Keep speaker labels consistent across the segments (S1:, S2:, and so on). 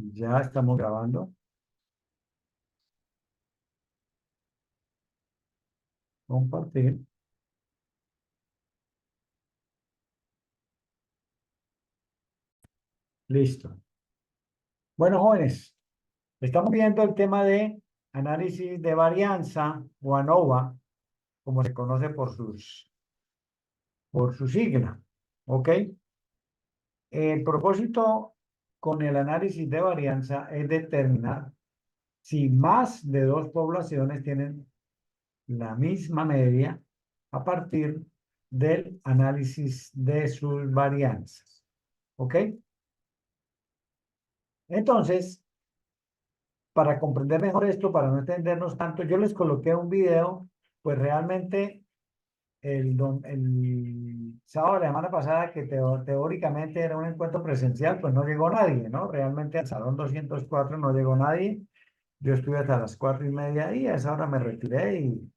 S1: Ya estamos grabando. Compartir. Listo. Bueno, jóvenes, estamos viendo el tema de análisis de varianza o ANOVA, como se conoce por su sigla. ¿Ok? El propósito con el análisis de varianza es determinar si más de dos poblaciones tienen la misma media a partir del análisis de sus varianzas. ¿Ok? Entonces, para comprender mejor esto, para no entendernos tanto, yo les coloqué un video, pues realmente el sábado de la semana pasada, que teóricamente era un encuentro presencial, pues no llegó nadie, ¿no? Realmente al Salón 204 no llegó nadie. Yo estuve hasta las 4:30 y a esa hora me retiré y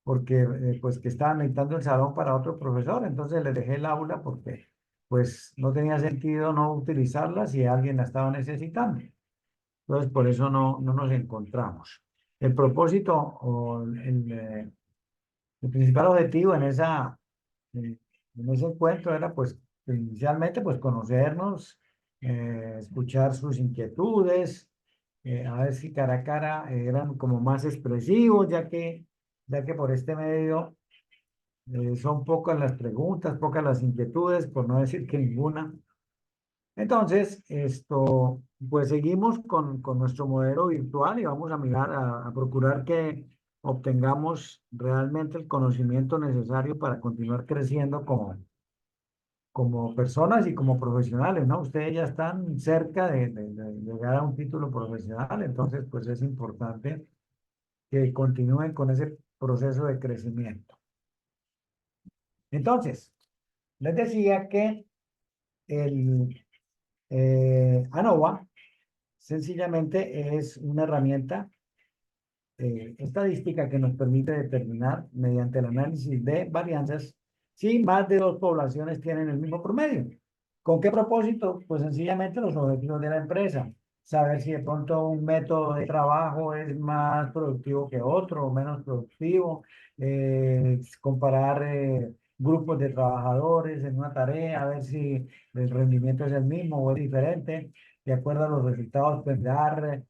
S1: porque pues que estaban necesitando el salón para otro profesor, entonces les dejé el aula porque pues no tenía sentido no utilizarla si alguien la estaba necesitando. Entonces, por eso no nos encontramos. El propósito o el principal objetivo eh, en ese encuentro era, pues, inicialmente, pues, conocernos, escuchar sus inquietudes, a ver si cara a cara eran como más expresivos, ya que por este medio son pocas las preguntas, pocas las inquietudes, por no decir que ninguna. Entonces, pues seguimos con nuestro modelo virtual y vamos a mirar, a procurar que obtengamos realmente el conocimiento necesario para continuar creciendo como personas y como profesionales, ¿no? Ustedes ya están cerca de llegar a un título profesional, entonces, pues es importante que continúen con ese proceso de crecimiento. Entonces, les decía que el ANOVA sencillamente es una herramienta estadística que nos permite determinar mediante el análisis de varianzas si más de dos poblaciones tienen el mismo promedio. ¿Con qué propósito? Pues sencillamente los objetivos de la empresa. Saber si de pronto un método de trabajo es más productivo que otro o menos productivo. Comparar grupos de trabajadores en una tarea, a ver si el rendimiento es el mismo o es diferente. De acuerdo a los resultados, pues dar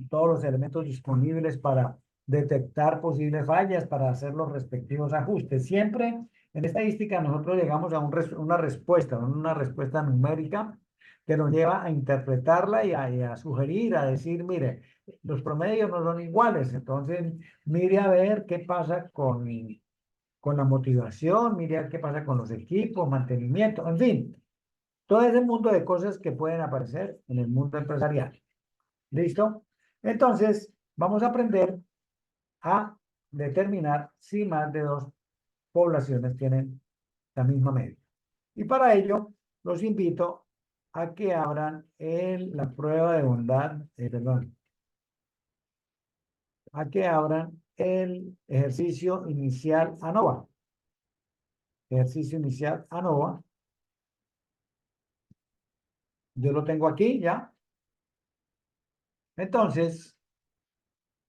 S1: todos los elementos disponibles para detectar posibles fallas, para hacer los respectivos ajustes. Siempre en estadística nosotros llegamos a una respuesta numérica que nos lleva a interpretarla y a sugerir, a decir, mire, los promedios no son iguales, entonces mire a ver qué pasa con la motivación, mire a ver qué pasa con los equipos, mantenimiento, en fin, todo ese mundo de cosas que pueden aparecer en el mundo empresarial. ¿Listo? Entonces, vamos a aprender a determinar si más de dos poblaciones tienen la misma media. Y para ello, los invito a que abran la prueba de bondad, perdón, a que abran el ejercicio inicial ANOVA. Ejercicio inicial ANOVA. Yo lo tengo aquí ya. Entonces,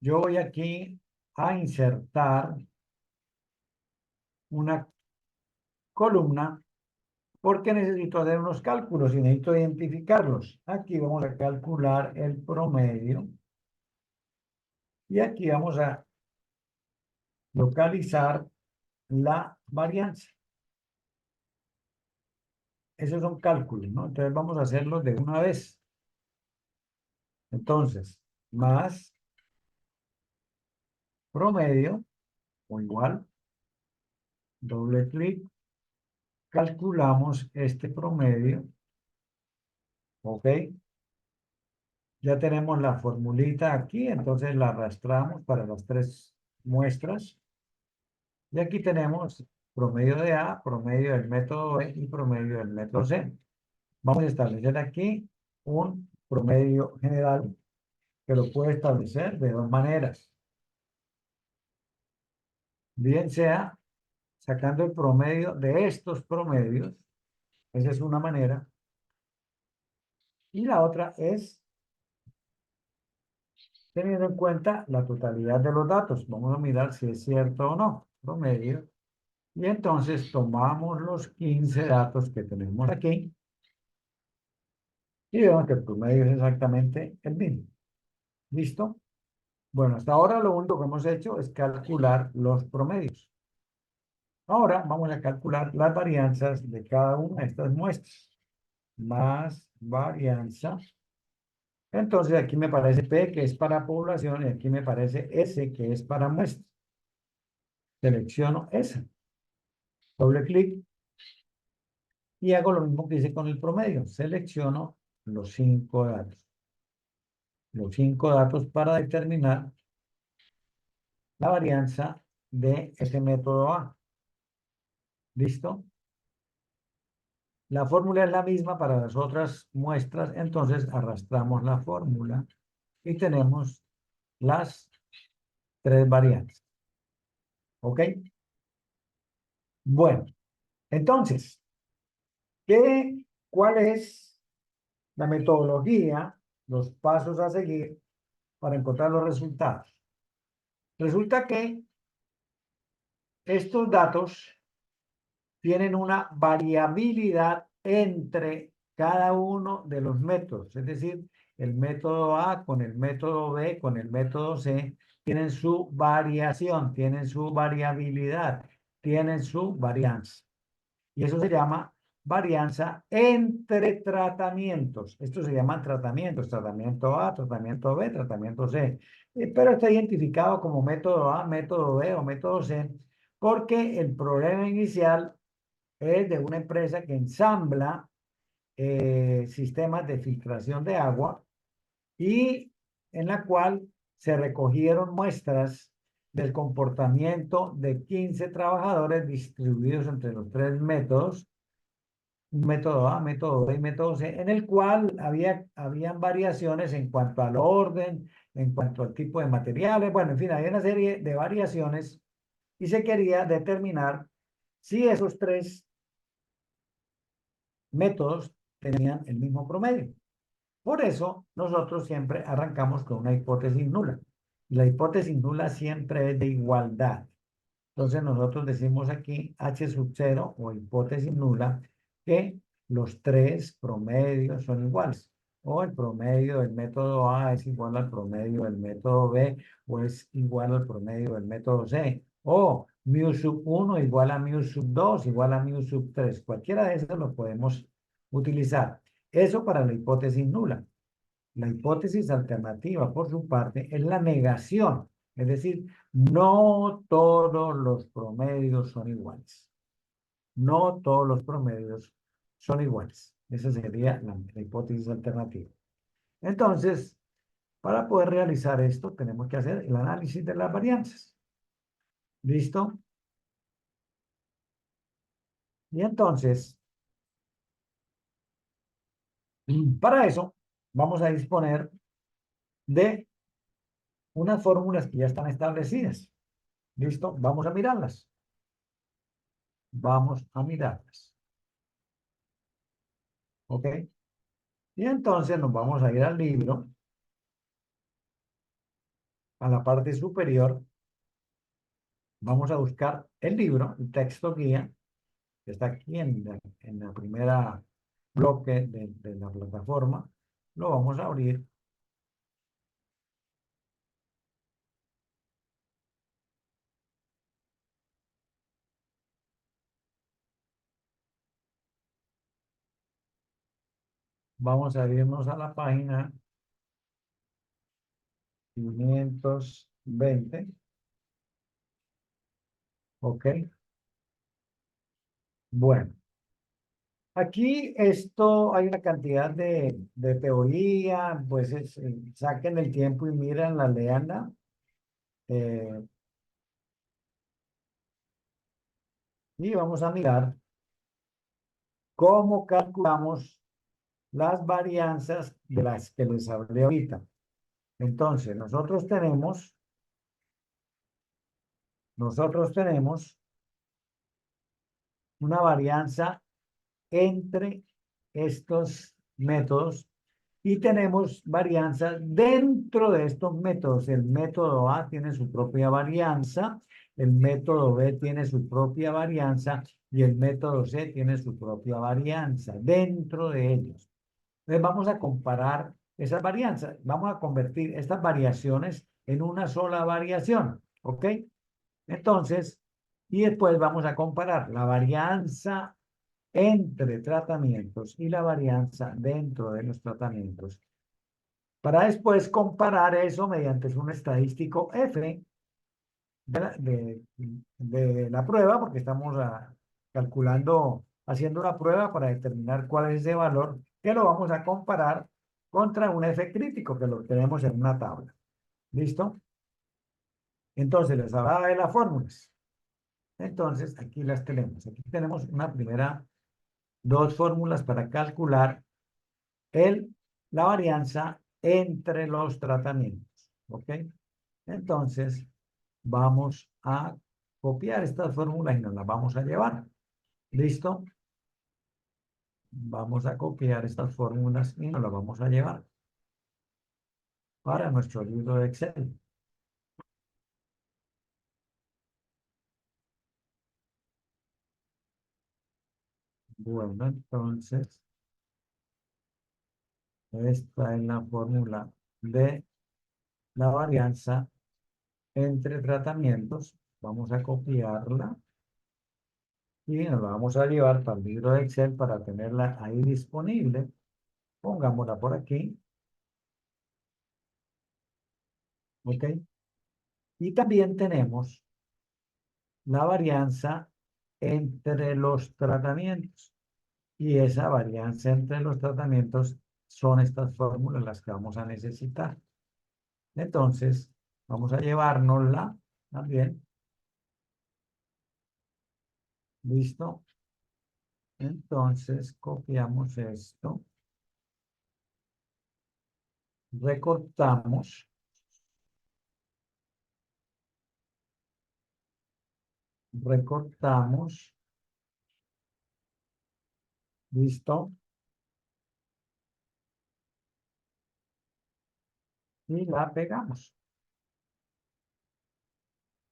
S1: yo voy aquí a insertar una columna porque necesito hacer unos cálculos y necesito identificarlos. Aquí vamos a calcular el promedio y aquí vamos a localizar la varianza. Esos son cálculos, ¿no? Entonces vamos a hacerlos de una vez. Entonces, más promedio o igual, doble clic, calculamos este promedio, ¿ok? Ya tenemos la formulita aquí, entonces la arrastramos para las tres muestras. Y aquí tenemos promedio de A, promedio del método B y promedio del método C. Vamos a establecer aquí un promedio general que lo puede establecer de dos maneras. Bien sea sacando el promedio de estos promedios, esa es una manera, Y la otra es teniendo en cuenta la totalidad de los datos. Vamos a mirar si es cierto o no. Promedio. Y entonces tomamos los 15 datos que tenemos aquí y vemos que el promedio es exactamente el mismo. ¿Listo? Bueno, hasta ahora lo único que hemos hecho es calcular los promedios. Ahora vamos a calcular las varianzas de cada una de estas muestras. Más varianza. Entonces aquí me parece P, que es para población, y aquí me parece S, que es para muestra. Selecciono esa. Doble clic y hago lo mismo que hice con el promedio. Selecciono los 5 datos. Los 5 datos para determinar la varianza de ese método A. ¿Listo? La fórmula es la misma para las otras muestras, entonces arrastramos la fórmula y tenemos las 3 variantes. ¿Ok? Bueno, entonces, ¿cuál es la metodología, los pasos a seguir para encontrar los resultados? Resulta que estos datos tienen una variabilidad entre cada uno de los métodos. Es decir, el método A con el método B, con el método C, tienen su variación, tienen su variabilidad, tienen su varianza. Y eso se llama varianza entre tratamientos. Esto se llama tratamientos, tratamiento A, tratamiento B, tratamiento C. Pero está identificado como método A, método B o método C, porque el problema inicial es de una empresa que ensambla sistemas de filtración de agua y en la cual se recogieron muestras del comportamiento de 15 trabajadores distribuidos entre los 3 métodos, método A, método B y método C, en el cual habían variaciones en cuanto al orden, en cuanto al tipo de materiales, bueno, en fin, había una serie de variaciones y se quería determinar si esos 3 métodos tenían el mismo promedio. Por eso, nosotros siempre arrancamos con una hipótesis nula. La hipótesis nula siempre es de igualdad. Entonces, nosotros decimos aquí H sub 0 o hipótesis nula que los 3 promedios son iguales. O el promedio del método A es igual al promedio del método B o es igual al promedio del método C. O mu sub 1 igual a mu sub 2 igual a mu sub 3. Cualquiera de esos lo podemos utilizar. Eso para la hipótesis nula. La hipótesis alternativa, por su parte, es la negación. Es decir, no todos los promedios son iguales. No todos los promedios son iguales. Esa sería la hipótesis alternativa. Entonces, para poder realizar esto, tenemos que hacer el análisis de las varianzas. ¿Listo? Y entonces, para eso, vamos a disponer de unas fórmulas que ya están establecidas. ¿Listo? Vamos a mirarlas. Vamos a mirarlas. ¿Ok? Y entonces nos vamos a ir al libro, a la parte superior, vamos a buscar el libro, el texto guía, que está aquí en la primera bloque de la plataforma. Lo vamos a abrir. Vamos a irnos a la página 520. ¿Ok? Bueno, aquí esto hay una cantidad de teoría, pues saquen el tiempo y miren la leanla. eh, y vamos a mirar cómo calculamos las varianzas de las que les hablé ahorita. Entonces, nosotros tenemos una varianza entre estos métodos Y tenemos varianzas dentro de estos métodos. El método A tiene su propia varianza, el método B tiene su propia varianza y el método C tiene su propia varianza dentro de ellos. Entonces vamos a comparar esas varianzas, vamos a convertir estas variaciones en una sola variación, ¿ok? Entonces, y después vamos a comparar la varianza entre tratamientos y la varianza dentro de los tratamientos para después comparar eso mediante un estadístico F de la prueba, porque estamos calculando, haciendo una prueba para determinar cuál es ese valor, que lo vamos a comparar contra un F crítico, que lo tenemos en una tabla. ¿Listo? Entonces, les hablaba de las fórmulas. Entonces, aquí las tenemos. Aquí tenemos una primera, dos fórmulas para calcular el, la varianza entre los tratamientos. ¿Ok? Entonces, vamos a copiar estas fórmulas y nos las vamos a llevar. ¿Listo? Vamos a copiar estas fórmulas y nos las vamos a llevar para nuestro libro de Excel. Bueno, entonces, esta es la fórmula de la varianza entre tratamientos. Vamos a copiarla y nos la vamos a llevar para el libro de Excel para tenerla ahí disponible. Pongámosla por aquí. ¿Ok? Y también tenemos la varianza entre los tratamientos. Y esa varianza entre los tratamientos son estas fórmulas las que vamos a necesitar. Entonces, vamos a llevárnosla también. ¿Listo? Entonces, copiamos esto. Recortamos. Recortamos. ¿Listo? Y la pegamos.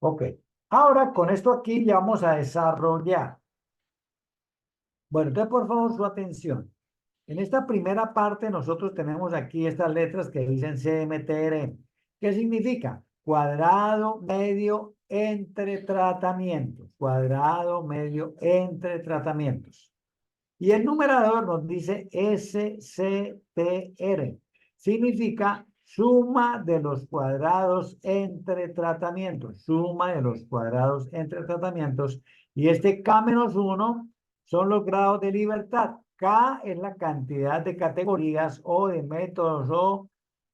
S1: Ok. Ahora, con esto aquí ya vamos a desarrollar. Bueno, entonces, por favor, su atención. En esta primera parte nosotros tenemos aquí estas letras que dicen CMTR. ¿Qué significa? Cuadrado medio entre tratamientos. Cuadrado medio entre tratamientos. Y el numerador nos dice SCTR. Significa suma de los cuadrados entre tratamientos. Suma de los cuadrados entre tratamientos. Y este K-1 son los grados de libertad. K es la cantidad de categorías o de métodos o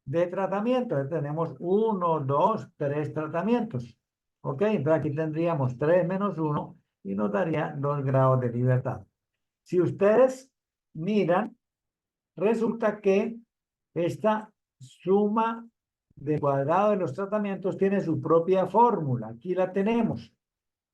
S1: de tratamiento. Entonces tenemos 1, 2, 3 tratamientos. ¿Ok? Entonces aquí tendríamos 3 menos 1 y nos daría 2 grados de libertad. Si ustedes miran, resulta que esta suma de cuadrado de los tratamientos tiene su propia fórmula. Aquí la tenemos.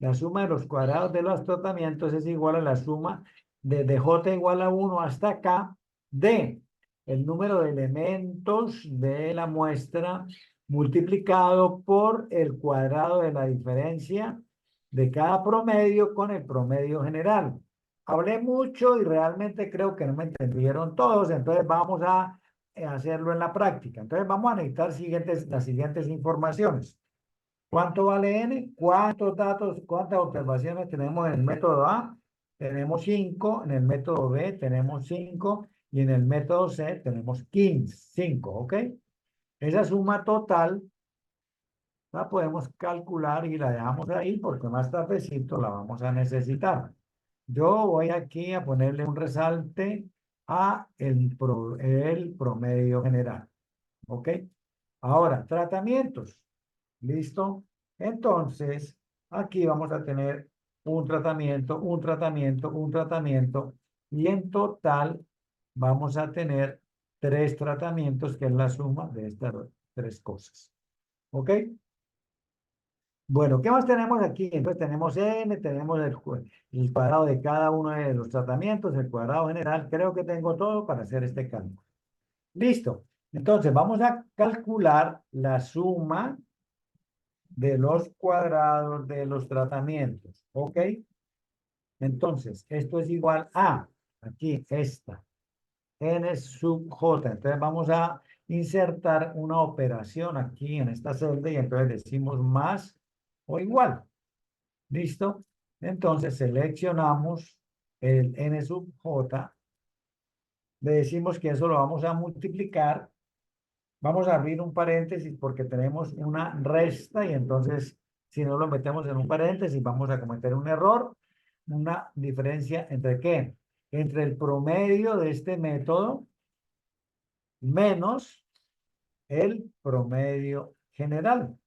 S1: La suma de los cuadrados de los tratamientos es igual a la suma de J igual a 1 hasta K de el número de elementos de la muestra multiplicado por el cuadrado de la diferencia de cada promedio con el promedio general. Hablé mucho y realmente creo que no me entendieron todos, entonces vamos a hacerlo en la práctica. Entonces vamos a necesitar las siguientes informaciones. ¿Cuánto vale n? ¿Cuántos datos, cuántas observaciones tenemos en el método A? Tenemos 5, en el método B tenemos 5 y en el método C tenemos 15, 5, ¿ok? Esa suma total la podemos calcular y la dejamos ahí porque más tardecito la vamos a necesitar. Yo voy aquí a ponerle un resalte a el promedio general, ¿ok? Ahora, tratamientos. ¿Listo? Entonces, aquí vamos a tener un tratamiento, un tratamiento, un tratamiento, y en total vamos a tener 3 tratamientos, que es la suma de estas 3 cosas. ¿Ok? Bueno, ¿qué más tenemos aquí? Entonces tenemos N, tenemos el cuadrado de cada uno de los tratamientos, el cuadrado general. Creo que tengo todo para hacer este cálculo. Listo. Entonces, vamos a calcular la suma de los cuadrados de los tratamientos. ¿Ok? Entonces, esto es igual a, aquí, esta, n sub j. Entonces, vamos a insertar una operación aquí en esta celda y entonces decimos más o igual. ¿Listo? Entonces, seleccionamos el n sub j. Le decimos que eso lo vamos a multiplicar. Vamos a abrir un paréntesis porque tenemos una resta y entonces si no lo metemos en un paréntesis vamos a cometer un error. Una diferencia entre qué? Entre el promedio de este método menos el promedio general.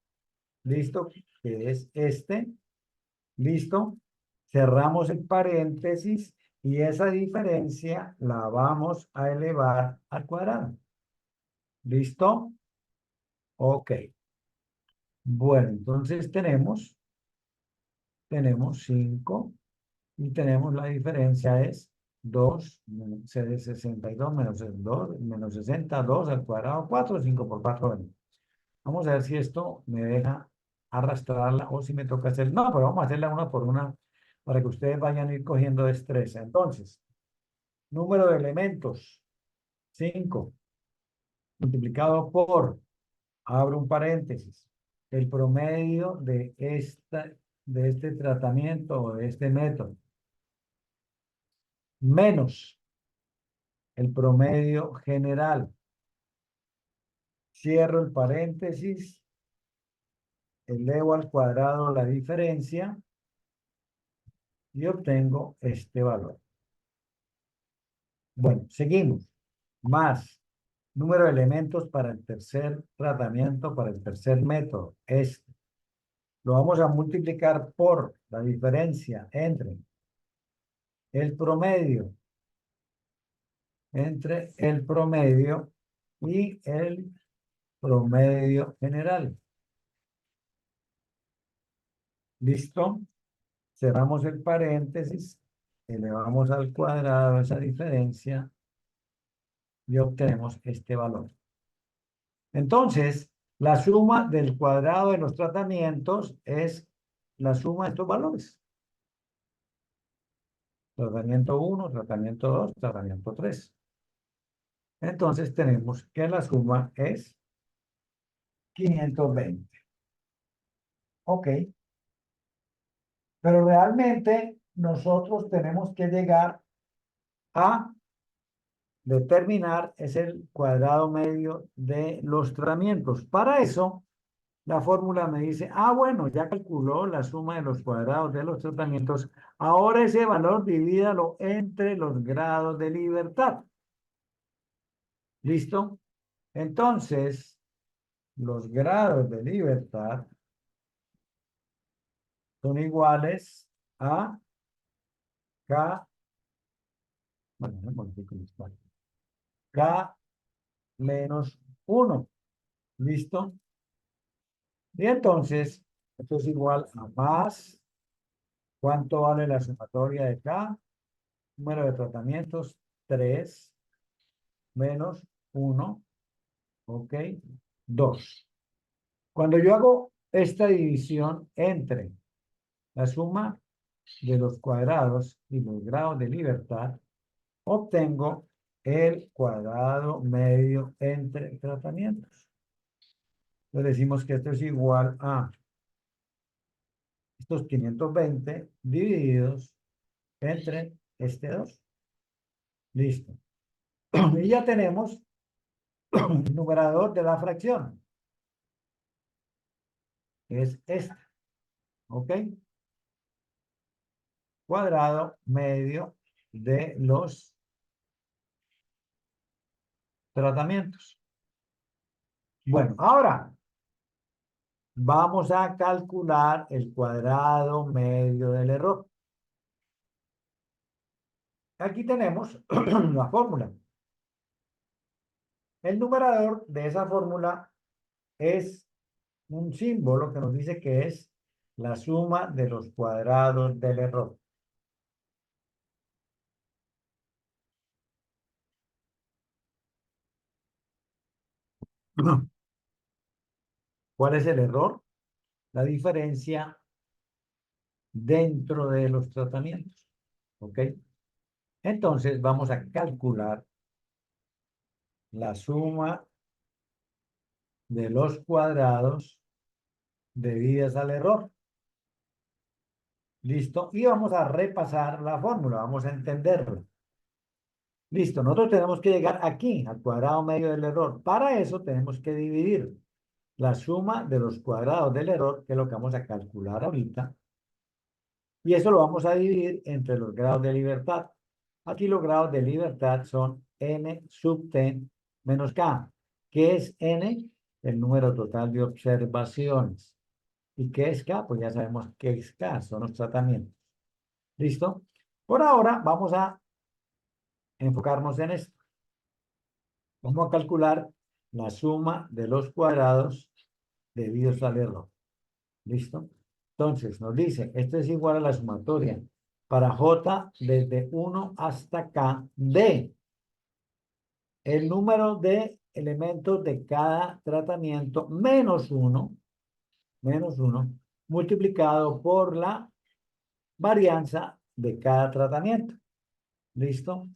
S1: ¿Listo? Que es este. ¿Listo? Cerramos el paréntesis y esa diferencia la vamos a elevar al cuadrado. ¿Listo? Ok. Bueno, entonces tenemos 5 y tenemos la diferencia es 2 de 62 menos 2 menos 60 2 al cuadrado, 4 5 por 4 20. Vamos a ver si esto me deja arrastrarla o si me toca hacer, no, pero vamos a hacerla una por una para que ustedes vayan a ir cogiendo destreza. Entonces, número de elementos, 5 multiplicado por, abro un paréntesis, el promedio de este tratamiento o de este método, menos el promedio general. Cierro el paréntesis, elevo al cuadrado la diferencia y obtengo este valor. Bueno, seguimos. Más número de elementos para el tercer tratamiento, para el tercer método. Este. Lo vamos a multiplicar por la diferencia el promedio, entre el promedio y el promedio general. ¿Listo? Cerramos el paréntesis, elevamos al cuadrado esa diferencia y obtenemos este valor. Entonces, la suma del cuadrado de los tratamientos es la suma de estos valores. Tratamiento 1, tratamiento 2, tratamiento 3. Entonces tenemos que la suma es 520. Ok. Pero realmente nosotros tenemos que llegar a determinar es el cuadrado medio de los tratamientos. Para eso, la fórmula me dice, bueno, ya calculó la suma de los cuadrados de los tratamientos. Ahora ese valor divídalo entre los grados de libertad. ¿Listo? Entonces, los grados de libertad son iguales a K, bueno, K menos 1. ¿Listo? Y entonces, esto es igual a más. ¿Cuánto vale la sumatoria de K? Número de tratamientos, 3 menos 1, ¿ok? 2. Cuando yo hago esta división entre la suma de los cuadrados y los grados de libertad, obtengo el cuadrado medio entre tratamientos. Entonces decimos que esto es igual a estos 520 divididos entre este 2. Listo. Y ya tenemos el numerador de la fracción. Es este. ¿Ok? Cuadrado medio de los tratamientos. Bueno, ahora vamos a calcular el cuadrado medio del error. Aquí tenemos la fórmula. El numerador de esa fórmula es un símbolo que nos dice que es la suma de los cuadrados del error. ¿Cuál es el error? La diferencia dentro de los tratamientos. ¿Ok? Entonces vamos a calcular la suma de los cuadrados debidas al error. ¿Listo? Y vamos a repasar la fórmula, vamos a entenderla. Listo, nosotros tenemos que llegar aquí, al cuadrado medio del error. Para eso tenemos que dividir la suma de los cuadrados del error, que es lo que vamos a calcular ahorita, y eso lo vamos a dividir entre los grados de libertad. Aquí los grados de libertad son n sub t menos k. ¿Qué es n? El número total de observaciones. ¿Y qué es k? Pues ya sabemos qué es k, son los tratamientos. ¿Listo? Por ahora vamos a enfocarnos en esto. Vamos a calcular la suma de los cuadrados debidos al error. ¿Listo? Entonces, nos dice, esto es igual a la sumatoria para J desde 1 hasta K de el número de elementos de cada tratamiento menos 1, multiplicado por la varianza de cada tratamiento. ¿Listo?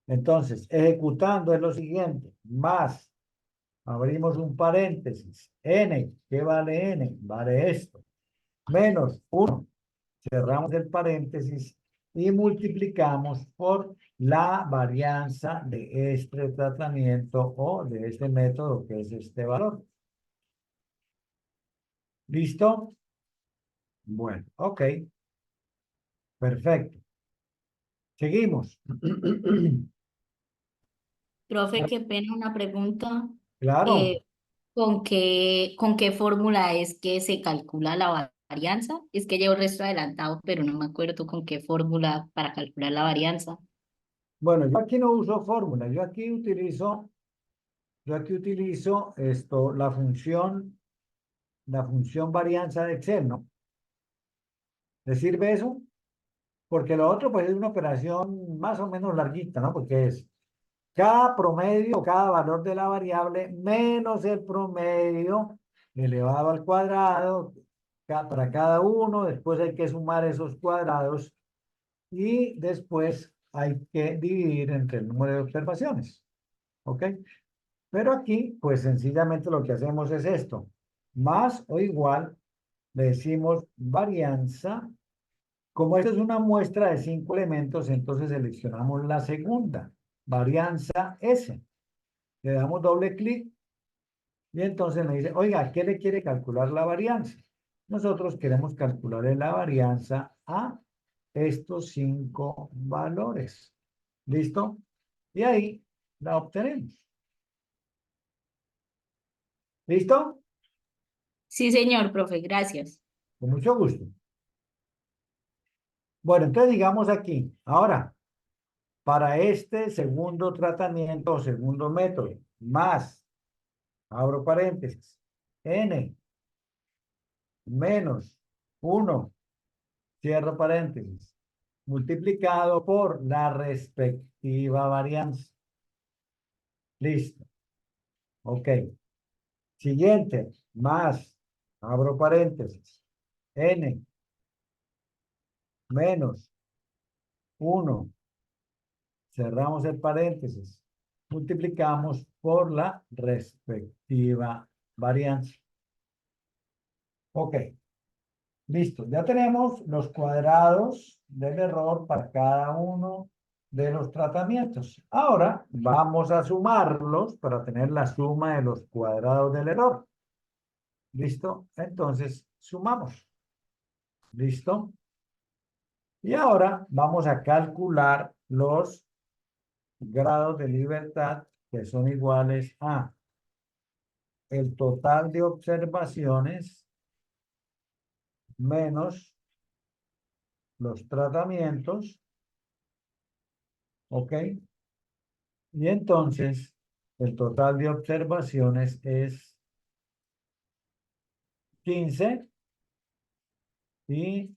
S1: Entonces, ejecutando es lo siguiente, más, abrimos un paréntesis, n, ¿qué vale n? Vale esto, menos 1, cerramos el paréntesis y multiplicamos por la varianza de este tratamiento o de este método que es este valor. ¿Listo? Bueno, ok, perfecto. Seguimos.
S2: Profe, qué pena una pregunta.
S1: Claro.
S2: Eh, ¿con qué fórmula es que se calcula la varianza? Es que llevo el resto adelantado, pero no me acuerdo con qué fórmula para calcular la varianza.
S1: Bueno, yo aquí no uso fórmula, yo aquí utilizo esto, la función varianza de Excel, ¿no? ¿Le sirve eso? Porque lo otro, pues, es una operación más o menos larguita, ¿no? Porque es cada promedio, cada valor de la variable menos el promedio elevado al cuadrado para cada uno. Después hay que sumar esos cuadrados y después hay que dividir entre el número de observaciones. ¿Ok? Pero aquí, pues sencillamente lo que hacemos es esto. Más o igual, le decimos varianza. Como esta es una muestra de 5 elementos, entonces seleccionamos la segunda, varianza S. Le damos doble clic y entonces me dice, oiga, ¿qué le quiere calcular la varianza? Nosotros queremos calcular la varianza a estos 5 valores. ¿Listo? Y ahí la obtenemos. ¿Listo?
S2: Sí, señor, profe, gracias.
S1: Con mucho gusto. Bueno, entonces digamos aquí, ahora, para este segundo tratamiento o segundo método, más, abro paréntesis, n menos 1, cierro paréntesis, multiplicado por la respectiva varianza. Listo. Ok. Siguiente, más, abro paréntesis, n menos 1, cerramos el paréntesis, multiplicamos por la respectiva varianza. Ok, listo. Ya tenemos los cuadrados del error para cada uno de los tratamientos. Ahora vamos a sumarlos para tener la suma de los cuadrados del error. ¿Listo? Entonces, sumamos. ¿Listo? Y ahora vamos a calcular los grados de libertad que son iguales a el total de observaciones menos los tratamientos, ¿ok? Y entonces el total de observaciones es 15 y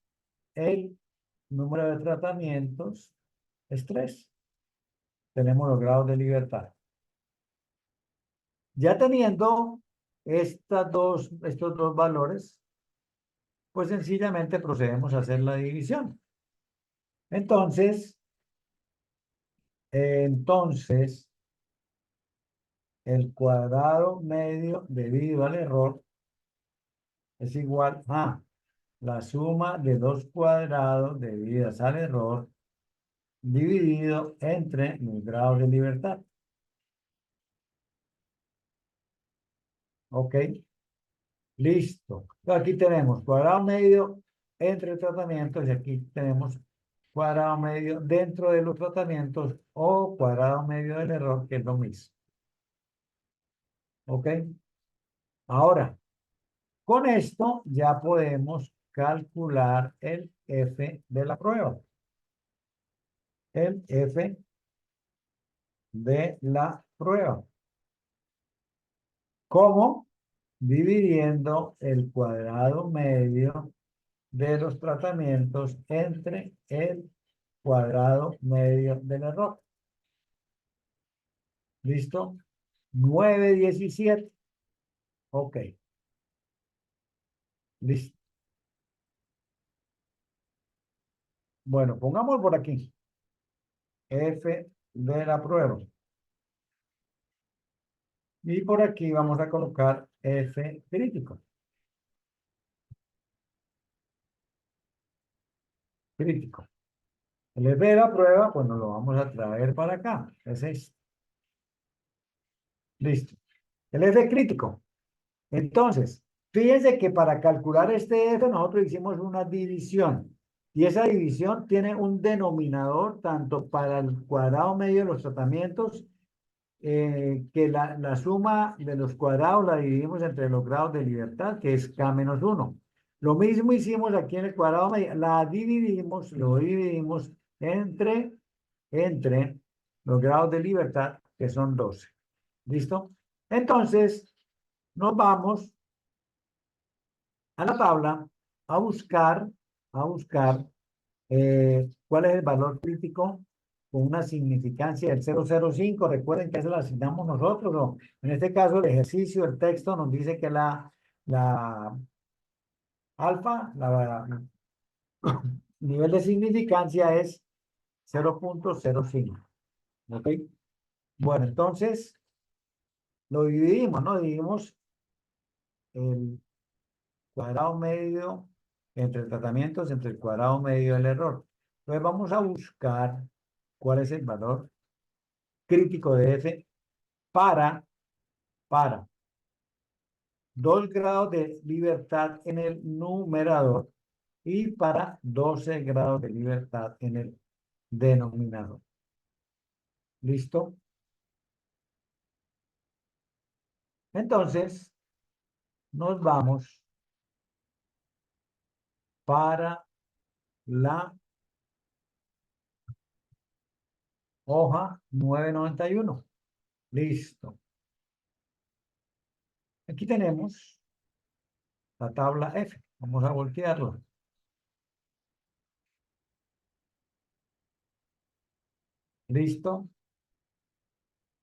S1: el número de tratamientos es 3. Tenemos los grados de libertad. Ya teniendo estos dos valores, pues sencillamente procedemos a hacer la división. Entonces, entonces, el cuadrado medio debido al error es igual a la suma de dos cuadrados debidas al error dividido entre los grados de libertad. ¿Ok? Listo. Aquí tenemos cuadrado medio entre tratamientos y aquí tenemos cuadrado medio dentro de los tratamientos o cuadrado medio del error, que es lo mismo. ¿Ok? Ahora, con esto ya podemos calcular el F de la prueba. El F de la prueba. ¿Cómo? Dividiendo el cuadrado medio de los tratamientos entre el cuadrado medio del error. ¿Listo? 9/17. Ok. Listo. Bueno, pongamos por aquí F de la prueba. Y por aquí vamos a colocar F crítico. Crítico. El F de la prueba, pues nos lo vamos a traer para acá. Ese es. Listo. El F crítico. Entonces, fíjense que para calcular este F nosotros hicimos una división. Y esa división tiene un denominador tanto para el cuadrado medio de los tratamientos, que la suma de los cuadrados la dividimos entre los grados de libertad, que es K-1. Lo mismo hicimos aquí en el cuadrado medio. Lo dividimos entre los grados de libertad, que son 12. ¿Listo? Entonces, nos vamos a la tabla a buscar cuál es el valor crítico con una significancia del 0,05. Recuerden que eso lo asignamos nosotros, ¿no? En este caso, el ejercicio, el texto nos dice que la alfa, la nivel de significancia es 0,05. ¿Ok? Bueno, entonces lo dividimos, ¿no? Dividimos el cuadrado medio entre tratamientos, entre el cuadrado medio del error. Entonces vamos a buscar cuál es el valor crítico de F para 2 grados de libertad en el numerador y para 12 grados de libertad en el denominador. ¿Listo? Entonces, nos vamos para la hoja 991. Listo. Aquí tenemos la tabla F. Vamos a voltearla. ¿Listo?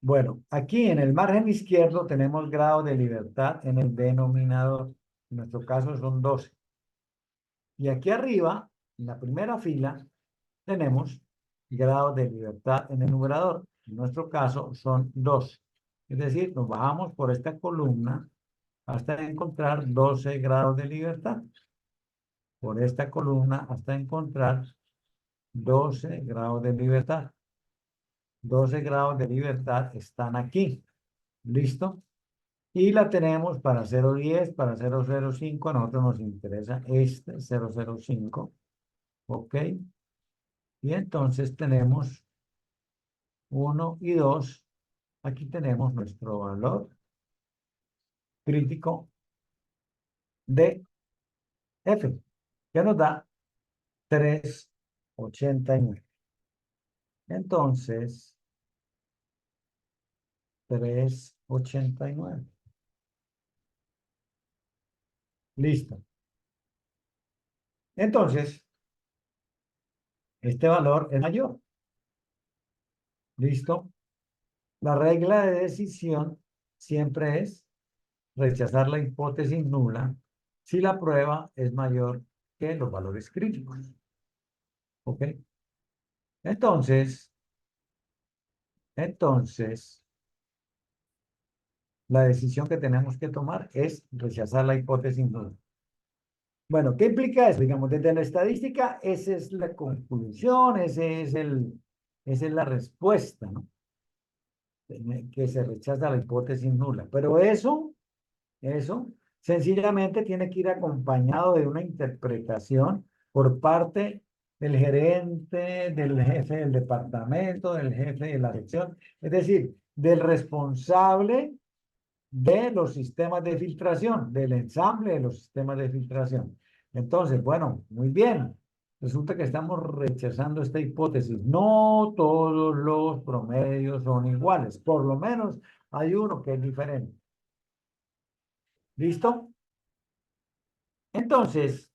S1: Bueno, aquí en el margen izquierdo tenemos grado de libertad en el denominador. En nuestro caso son 12. Y aquí arriba, en la primera fila, tenemos grado de libertad en el numerador. En nuestro caso son 12. Es decir, nos bajamos por esta columna hasta encontrar 12 grados de libertad. Por esta columna hasta encontrar 12 grados de libertad. 12 grados de libertad están aquí. ¿Listo? Y la tenemos para 0,10, para 0,05. A nosotros nos interesa este 0,05. ¿Ok? Y entonces tenemos 1 y 2. Aquí tenemos nuestro valor crítico de F, que nos da 3,89. Entonces, 3,89. Listo. Entonces, este valor es mayor. ¿Listo? La regla de decisión siempre es rechazar la hipótesis nula si la prueba es mayor que los valores críticos. ¿Ok? Entonces, la decisión que tenemos que tomar es rechazar la hipótesis nula. Bueno, ¿qué implica eso? Digamos, desde la estadística, esa es la conclusión, esa es la respuesta, ¿no? Que se rechaza la hipótesis nula. Pero eso sencillamente tiene que ir acompañado de una interpretación por parte del gerente, del jefe del departamento, del jefe de la sección, es decir, del responsable de los sistemas de filtración, del ensamble de los sistemas de filtración. Entonces, bueno, muy bien. Resulta que estamos rechazando esta hipótesis. No todos los promedios son iguales. Por lo menos hay uno que es diferente. ¿Listo? Entonces,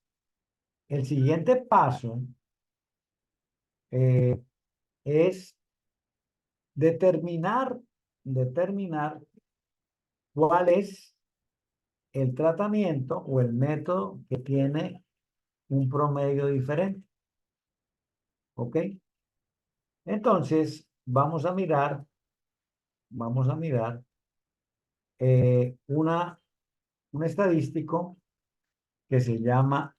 S1: el siguiente paso eh, es determinar cuál es el tratamiento o el método que tiene un promedio diferente. ¿Ok? Entonces, vamos a mirar eh, una, un estadístico que se llama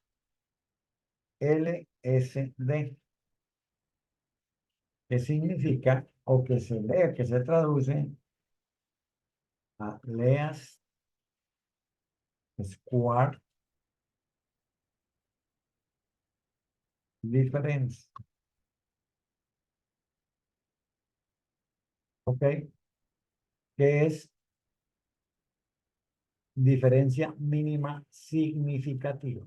S1: LSD, que significa, o que se lee, que se traduce a Leas Square Difference. ¿Ok? Que es diferencia mínima significativa.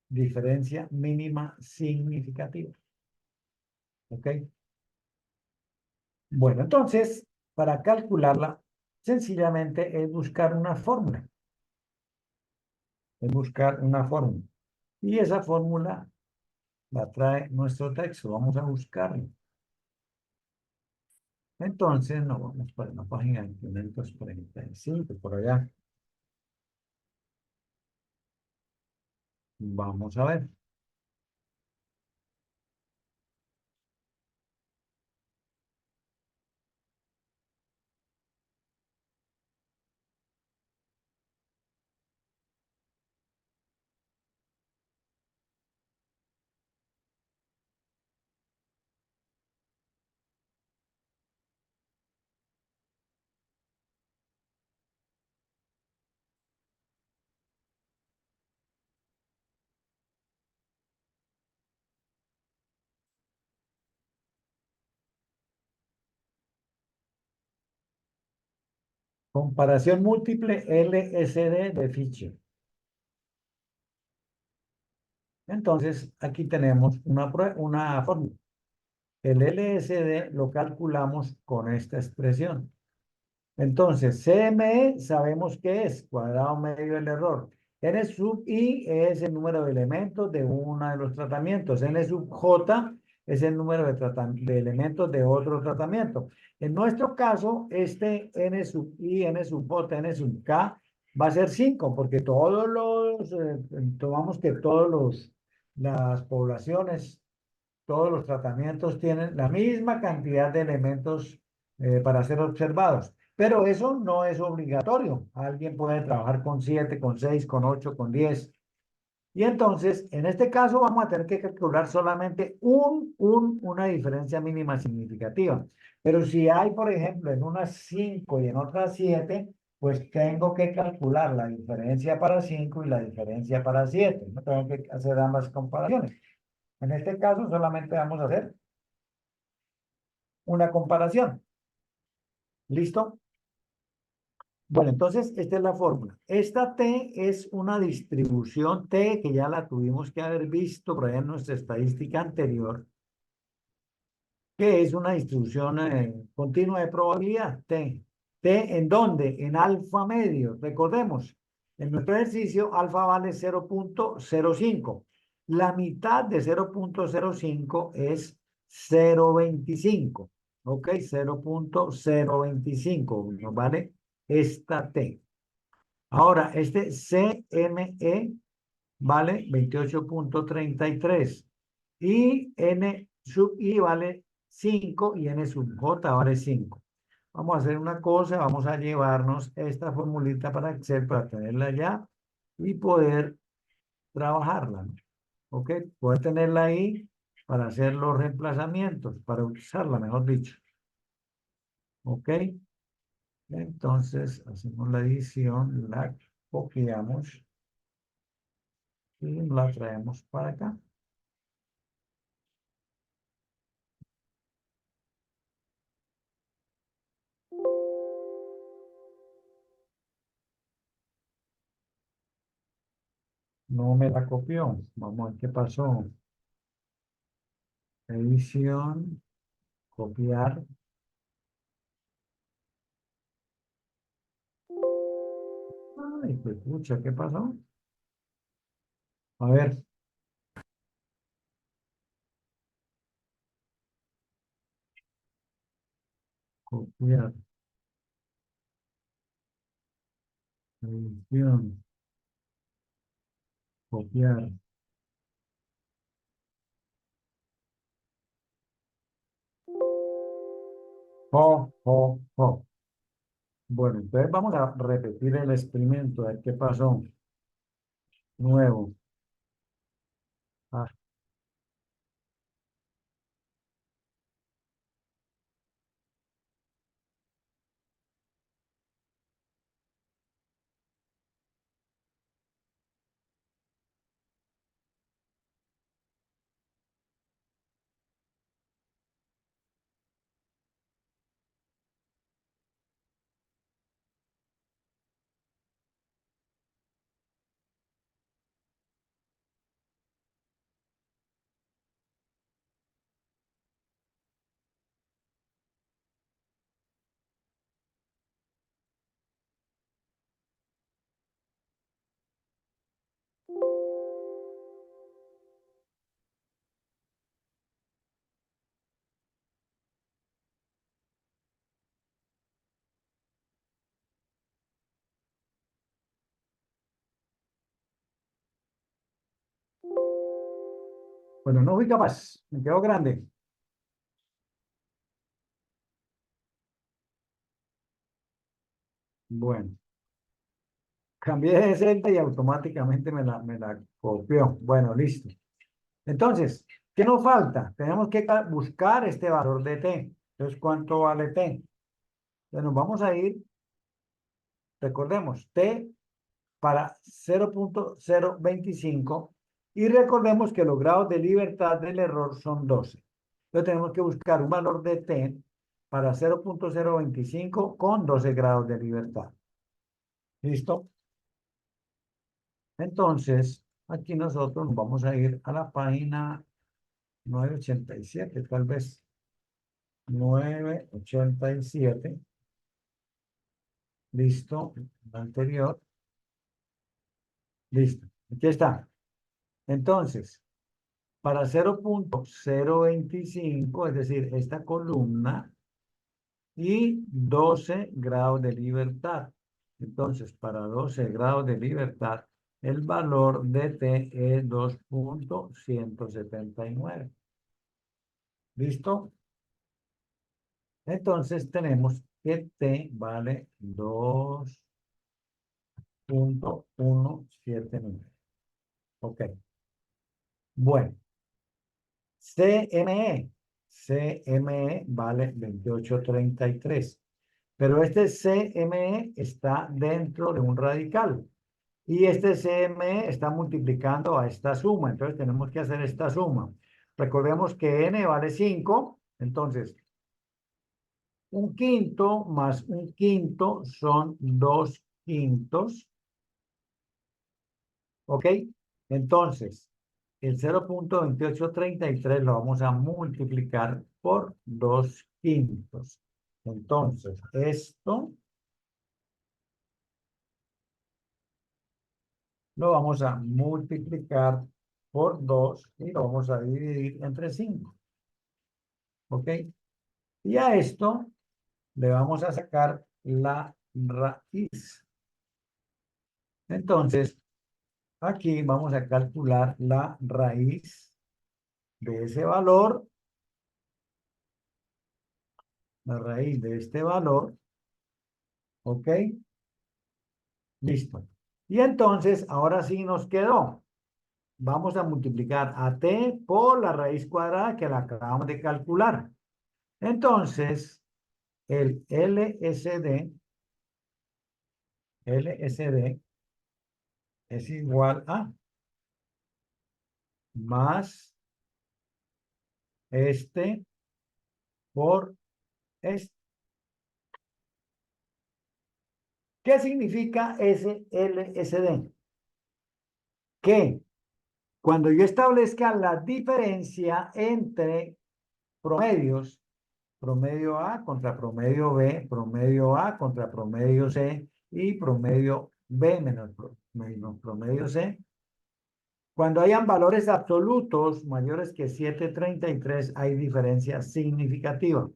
S1: Diferencia mínima significativa. ¿Ok? Bueno, entonces, para calcularla, sencillamente es buscar una fórmula. Es buscar una fórmula. Y esa fórmula la trae nuestro texto. Vamos a buscarla. Entonces, nos vamos para la página de 535, por allá. Vamos a ver. Comparación múltiple LSD de Fisher. Entonces, aquí tenemos una fórmula. El LSD lo calculamos con esta expresión. Entonces, CME sabemos que es cuadrado medio del error. N sub I es el número de elementos de uno de los tratamientos. N sub J es el número de elementos de otro tratamiento. En nuestro caso, este N sub I, N sub J, N sub K va a ser 5, porque tomamos que las poblaciones, todos los tratamientos tienen la misma cantidad de elementos para ser observados. Pero eso no es obligatorio. Alguien puede trabajar con 7, con 6, con 8, con 10. Y entonces, en este caso, vamos a tener que calcular solamente una diferencia mínima significativa. Pero si hay, por ejemplo, en unas 5 y en otras 7, pues tengo que calcular la diferencia para 5 y la diferencia para 7. No tengo que hacer ambas comparaciones. En este caso, solamente vamos a hacer una comparación. ¿Listo? Bueno, entonces esta es la fórmula. Esta T es una distribución T que ya la tuvimos que haber visto por ahí en nuestra estadística anterior, que es una distribución continua de probabilidad T. T en dónde? En alfa medio. Recordemos, en nuestro ejercicio alfa vale 0.05. La mitad de 0.05 es 0.25. Ok, 0.025 nos vale esta T. Ahora, este CME vale 28.33 y N sub I vale 5 y N sub J vale 5. Vamos a hacer una cosa, vamos a llevarnos esta formulita para Excel para tenerla ya y poder trabajarla, ¿no? ¿Ok? Poder tenerla ahí para hacer los reemplazamientos, para usarla, mejor dicho. ¿Ok? Entonces, hacemos la edición, la copiamos y la traemos para acá. No me la copió. Vamos a ver qué pasó. Edición, copiar. Ay, pues pucha, ¿qué pasó? A ver, copiar. Edición, copiar. Jo, jo, jo. Bueno, entonces vamos a repetir el experimento, a ver qué pasó. Nuevo. Ah, bueno, no fui capaz. Me quedó grande. Bueno, cambié de celda y automáticamente me la copió. Bueno, listo. Entonces, ¿qué nos falta? Tenemos que buscar este valor de t. Entonces, ¿cuánto vale t? Entonces, nos vamos a ir, recordemos, t para 0.025 y recordemos que los grados de libertad del error son 12. Entonces, tenemos que buscar un valor de t para 0.025 con 12 grados de libertad. ¿Listo? Entonces, aquí nosotros nos vamos a ir a la página 987, tal vez. 987. Listo. La anterior. Listo. Aquí está. Entonces, para 0.025, es decir, esta columna, y 12 grados de libertad. Entonces, para 12 grados de libertad, el valor de t es 2.179. ¿Listo? Entonces, tenemos que t vale 2.179. Ok. Bueno, CME. CME vale 2833. Pero este CME está dentro de un radical. Y este CME está multiplicando a esta suma. Entonces tenemos que hacer esta suma. Recordemos que N vale 5. Entonces, un quinto más un quinto son 2 quintos. ¿Ok? Entonces, el 0.2833 lo vamos a multiplicar por 2 quintos. Entonces, esto lo vamos a multiplicar por 2 y lo vamos a dividir entre 5. ¿Ok? Y a esto le vamos a sacar la raíz. Entonces, aquí vamos a calcular la raíz de ese valor, la raíz de este valor, ¿ok? Listo. Y entonces, ahora sí nos quedó. Vamos a multiplicar a t por la raíz cuadrada que la acabamos de calcular. Entonces, el LSD es igual a más este por este. ¿Qué significa ese LSD? Que cuando yo establezca la diferencia entre promedios, promedio A contra promedio B, promedio A contra promedio C y promedio B menos promedio C, cuando hayan valores absolutos mayores que 7,33 hay diferencia significativa.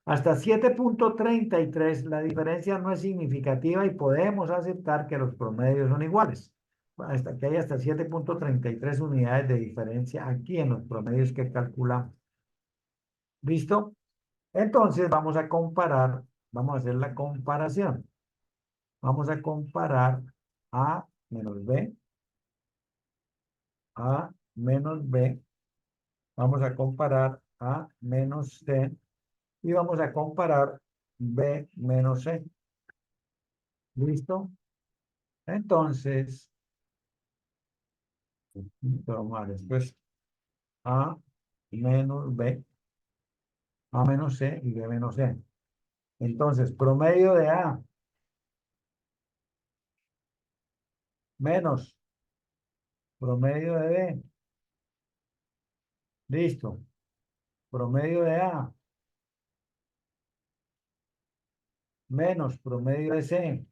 S1: Hasta 7,33 la diferencia no es significativa y podemos aceptar que los promedios son iguales. Hasta que hay hasta 7,33 unidades de diferencia aquí en los promedios que calculamos. ¿Listo? Entonces vamos a comparar, vamos a hacer la comparación. Vamos a comparar A menos B, A menos B. Vamos a comparar A menos C y vamos a comparar B menos C. ¿Listo? Entonces, vamos a después A menos B, A menos C y B menos C. Entonces, promedio de A menos promedio de B. Listo. Promedio de A menos promedio de C.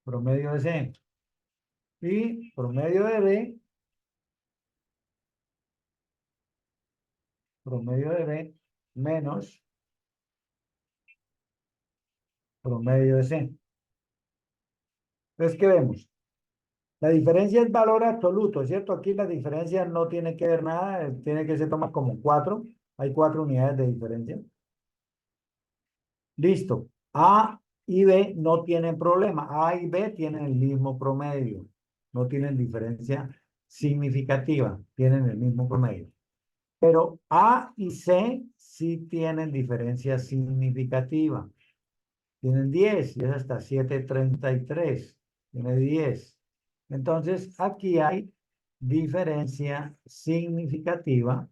S1: Promedio de C. Y promedio de B. Promedio de B menos promedio de C. Entonces, ¿qué vemos? La diferencia es valor absoluto, ¿cierto? Aquí la diferencia no tiene que ver nada, tiene que se toma como 4. Hay 4 unidades de diferencia. Listo. A y B no tienen problema. A y B tienen el mismo promedio. No tienen diferencia significativa. Tienen el mismo promedio. Pero A y C sí tienen diferencia significativa. Tienen 10 y es hasta 7,33. Tiene 10. Entonces, aquí hay diferencia significativa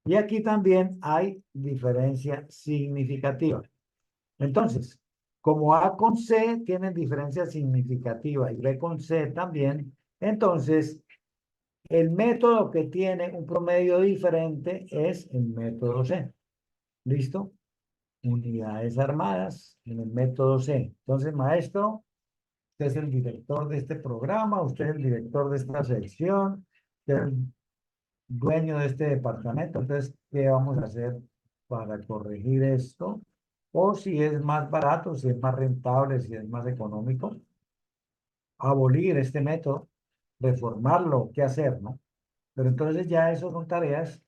S1: y aquí también hay diferencia significativa. Entonces, como A con C tienen diferencia significativa y B con C también, entonces el método que tiene un promedio diferente es el método C. ¿Listo? Unidades armadas en el método C. Entonces, maestro, usted es el director de este programa, usted es el director de esta sección, usted es el dueño de este departamento. Entonces, ¿qué vamos a hacer para corregir esto? O si es más barato, si es más rentable, si es más económico, abolir este método, reformarlo, ¿qué hacer, no? Pero entonces ya eso son tareas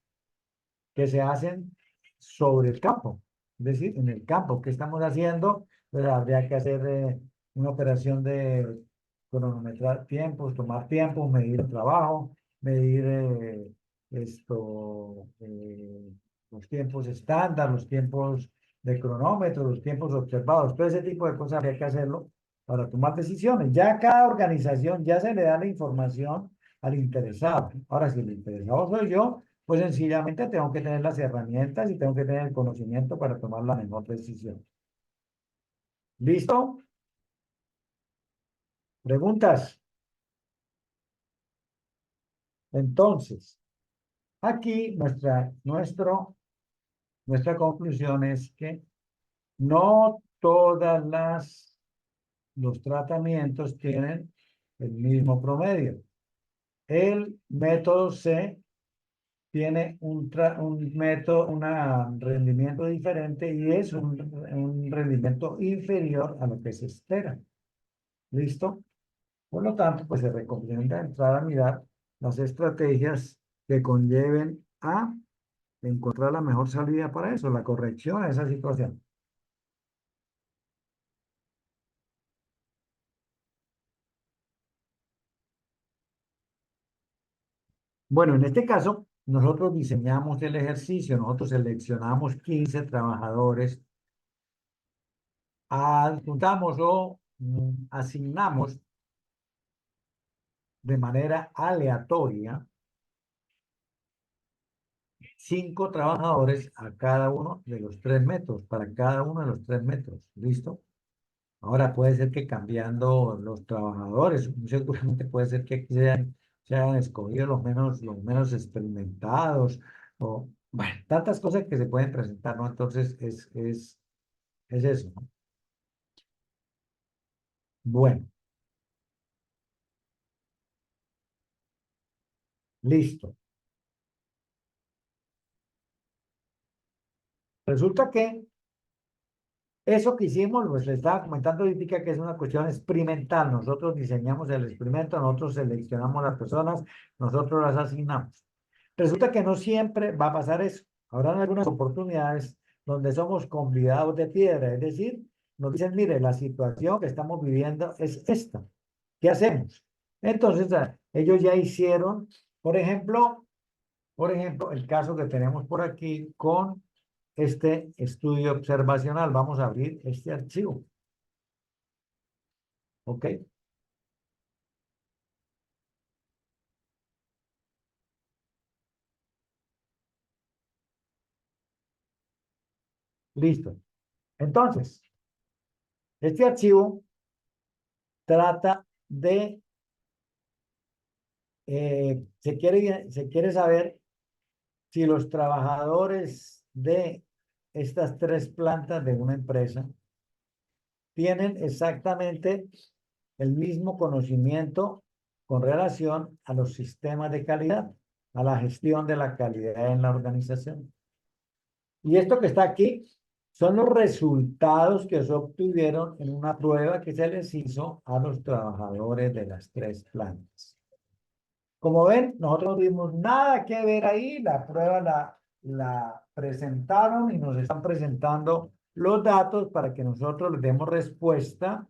S1: que se hacen sobre el campo. Es decir, en el campo, ¿qué estamos haciendo? Pues habría que hacer una operación de cronometrar tiempos, tomar tiempos, medir el trabajo, medir los tiempos estándar, los tiempos de cronómetro, los tiempos observados, todo ese tipo de cosas habría que hacerlo para tomar decisiones. Ya a cada organización ya se le da la información al interesado. Ahora, si el interesado soy yo, pues sencillamente tengo que tener las herramientas y tengo que tener el conocimiento para tomar la mejor decisión. ¿Listo? ¿Preguntas? Entonces, aquí nuestra conclusión es que no todas los tratamientos tienen el mismo promedio. El método C tiene un método, un rendimiento diferente y es un rendimiento inferior a lo que se espera. ¿Listo? Por lo tanto, pues se recomienda entrar a mirar las estrategias que conlleven a encontrar la mejor salida para eso, la corrección a esa situación. Bueno, en este caso, nosotros diseñamos el ejercicio, nosotros seleccionamos 15 trabajadores, adjuntamos o asignamos de manera aleatoria 5 trabajadores a cada uno de los 3 metros, para cada uno de los 3 metros. ¿Listo? Ahora puede ser que cambiando los trabajadores, seguramente puede ser que se hayan escogido los menos experimentados, o bueno, tantas cosas que se pueden presentar, ¿no? Entonces es eso, ¿no? Bueno, listo. Resulta que eso que hicimos, pues le estaba comentando ahorita que es una cuestión experimental. Nosotros diseñamos el experimento, nosotros seleccionamos las personas, nosotros las asignamos. Resulta que no siempre va a pasar eso. Habrán algunas oportunidades donde somos convidados de piedra, es decir, nos dicen, mire, la situación que estamos viviendo es esta. ¿Qué hacemos? Entonces, ellos ya hicieron, por ejemplo, el caso que tenemos por aquí con este estudio observacional. Vamos a abrir este archivo. ¿Ok? Listo. Entonces, este archivo trata de, se quiere saber si los trabajadores de estas 3 plantas de una empresa tienen exactamente el mismo conocimiento con relación a los sistemas de calidad, a la gestión de la calidad en la organización. Y esto que está aquí son los resultados que se obtuvieron en una prueba que se les hizo a los trabajadores de las 3 plantas. Como ven, nosotros no tuvimos nada que ver ahí, la prueba la presentaron y nos están presentando los datos para que nosotros les demos respuesta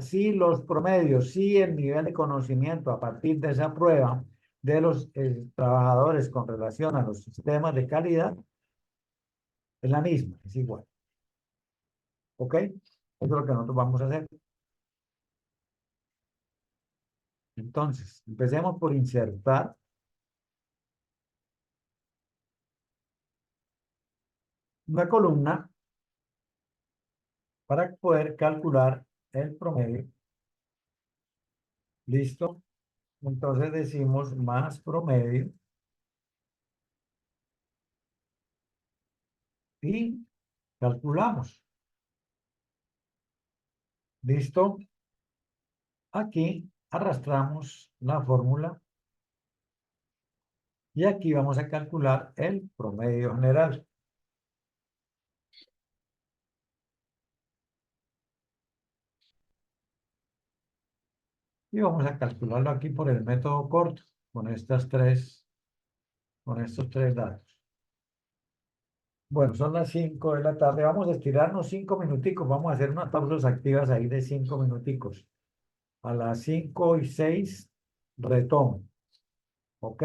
S1: si los promedios, si el nivel de conocimiento a partir de esa prueba de los trabajadores con relación a los sistemas de calidad es la misma, es igual. ¿Ok? Eso es lo que nosotros vamos a hacer. Entonces, empecemos por insertar una columna para poder calcular el promedio. ¿Listo? Entonces decimos más promedio y calculamos. ¿Listo? Aquí arrastramos la fórmula y aquí vamos a calcular el promedio general. Y vamos a calcularlo aquí por el método corto, con estos tres datos. Bueno, son las 5 de la tarde. Vamos a estirarnos 5 minuticos. Vamos a hacer unas pausas activas ahí de 5 minuticos. A las 5:06 retomo. ¿Ok?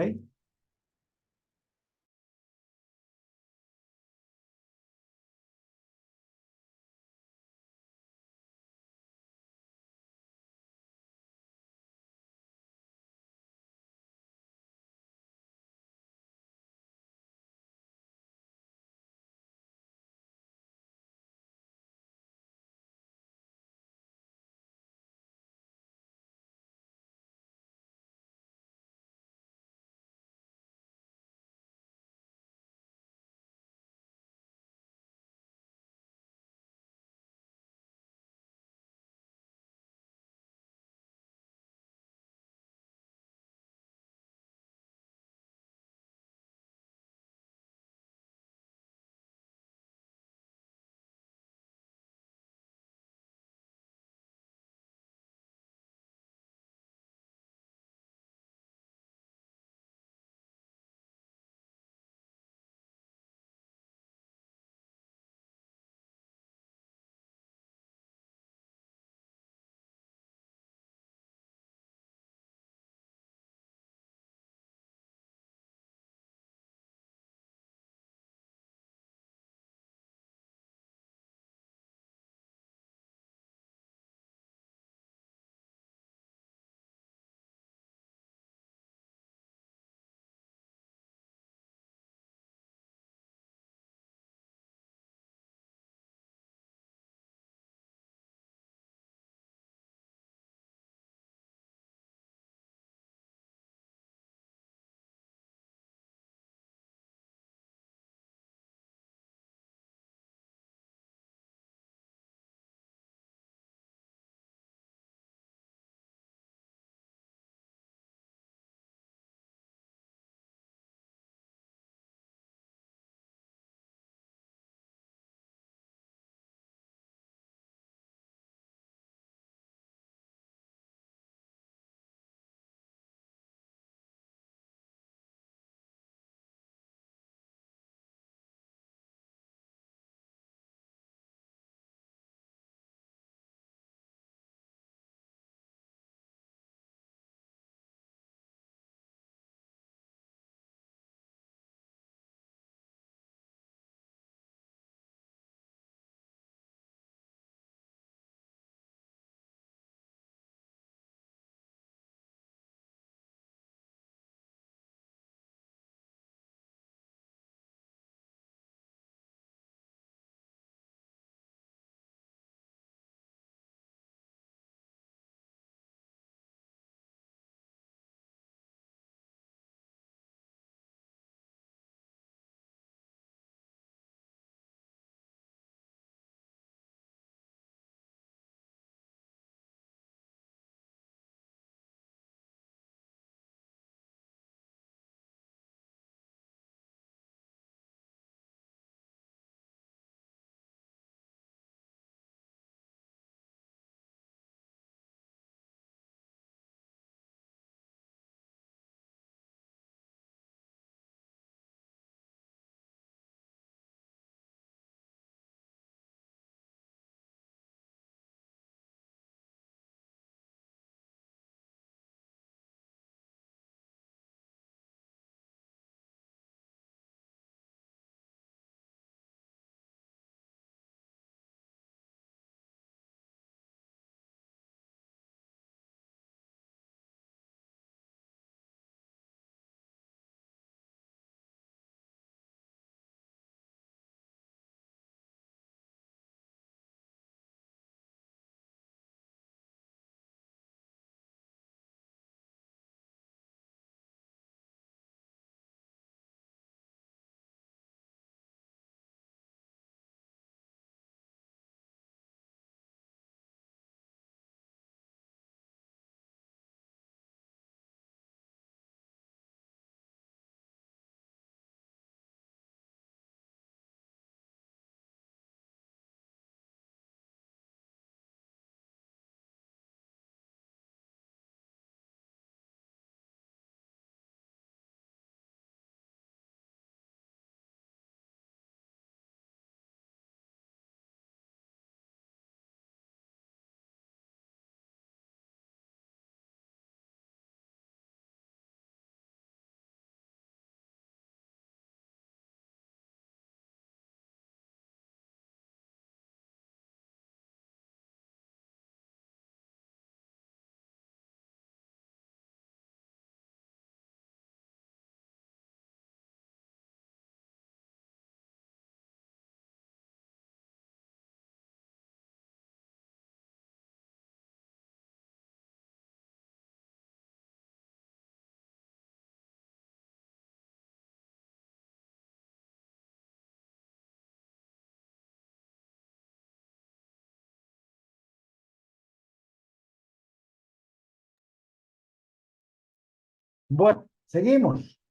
S1: Bueno, seguimos.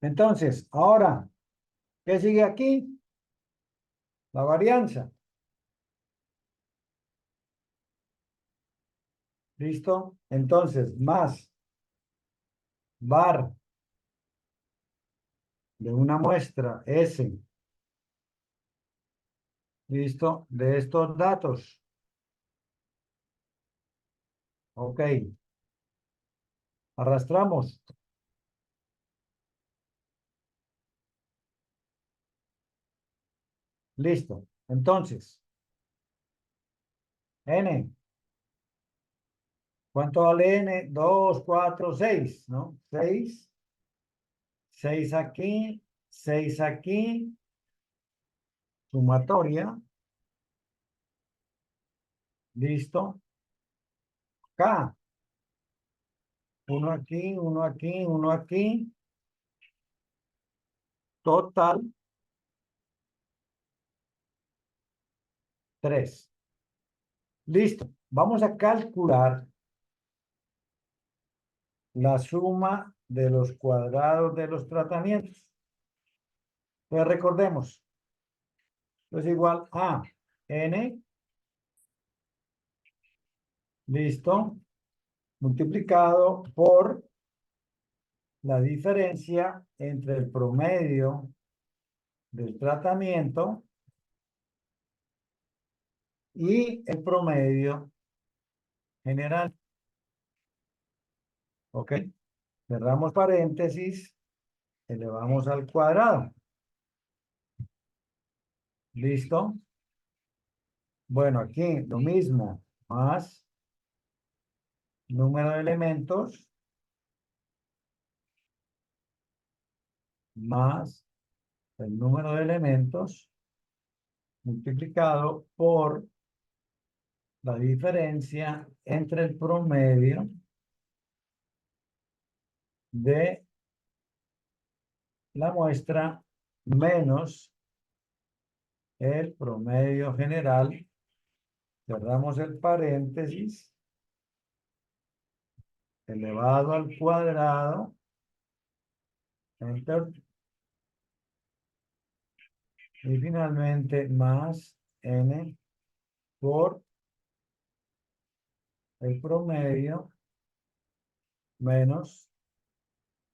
S1: Entonces, ahora, ¿qué sigue aquí? La varianza. ¿Listo? Entonces, más var de una muestra S, ¿listo? De estos datos. Ok. Arrastramos. Listo. Entonces, N. ¿Cuánto vale N? 2, 4, 6, ¿no? 6. 6 aquí. 6 aquí. Sumatoria. Listo. K. Uno aquí, uno aquí, uno aquí. Total 3. Listo. Vamos a calcular la suma de los cuadrados de los tratamientos. Pues recordemos, es igual a n, listo, multiplicado por la diferencia entre el promedio del tratamiento y el promedio general. ¿Ok? Cerramos paréntesis, elevamos al cuadrado. ¿Listo? Bueno, aquí lo mismo, más número de elementos, más el número de elementos, multiplicado por la diferencia entre el promedio de la muestra menos el promedio general. Cerramos el paréntesis, elevado al cuadrado, enter, y finalmente más n por el promedio menos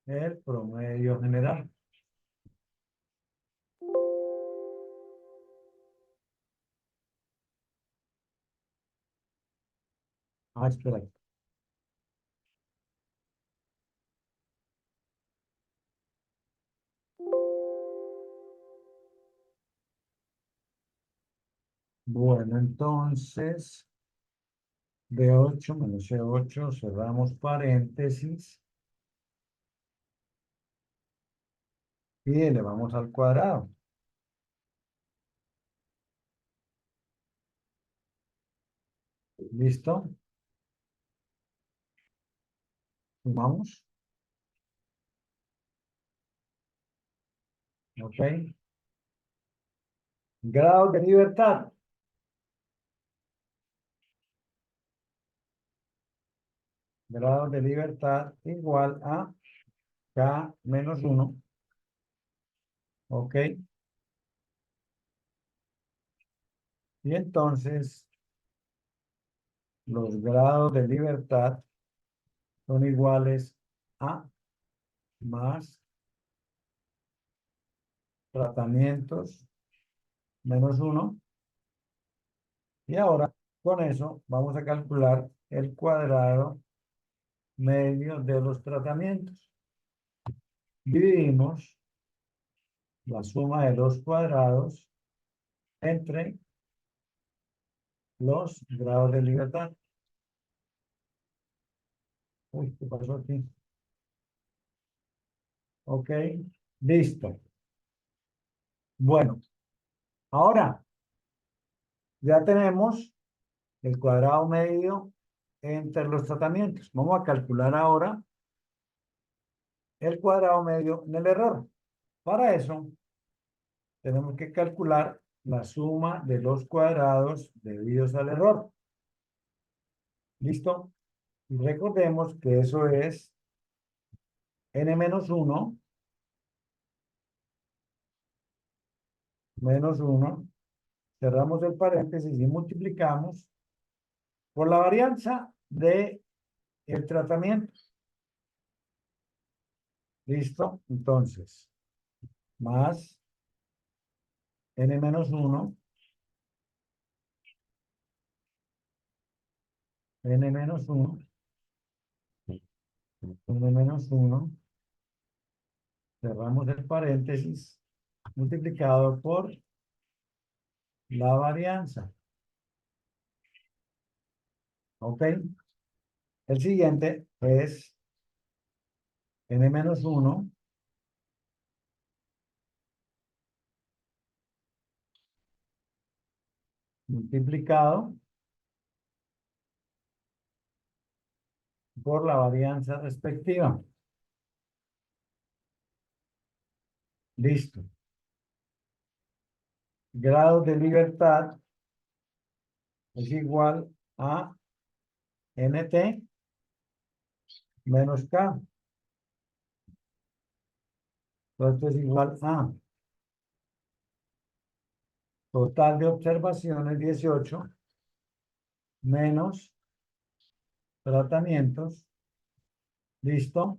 S1: el promedio general. Ah, espera. Bueno, entonces, B8 menos C8, cerramos paréntesis y elevamos al cuadrado. ¿Listo? Sumamos. ¿Ok? Grado de libertad. Grado de libertad igual a K menos 1. ¿Ok? Y entonces, los grados de libertad son iguales a más tratamientos menos 1. Y ahora, con eso, vamos a calcular el cuadrado medio de los tratamientos. Dividimos la suma de los cuadrados entre los grados de libertad. Uy, ¿qué pasó aquí? Ok, listo. Bueno, ahora ya tenemos el cuadrado medio entre los tratamientos. Vamos a calcular ahora el cuadrado medio en el error. Para eso, tenemos que calcular la suma de los cuadrados debidos al error. ¿Listo? Y recordemos que eso es n menos 1 menos 1, cerramos el paréntesis y multiplicamos por la varianza de el tratamiento. ¿Listo? Entonces, más n menos 1, n menos 1, n menos 1, cerramos el paréntesis, multiplicado por la varianza. ¿Ok? El siguiente es n menos 1 multiplicado por la varianza respectiva. Listo. Grado de libertad es igual a nt menos k. Esto es igual a total de observaciones 18 menos tratamientos. ¿Listo?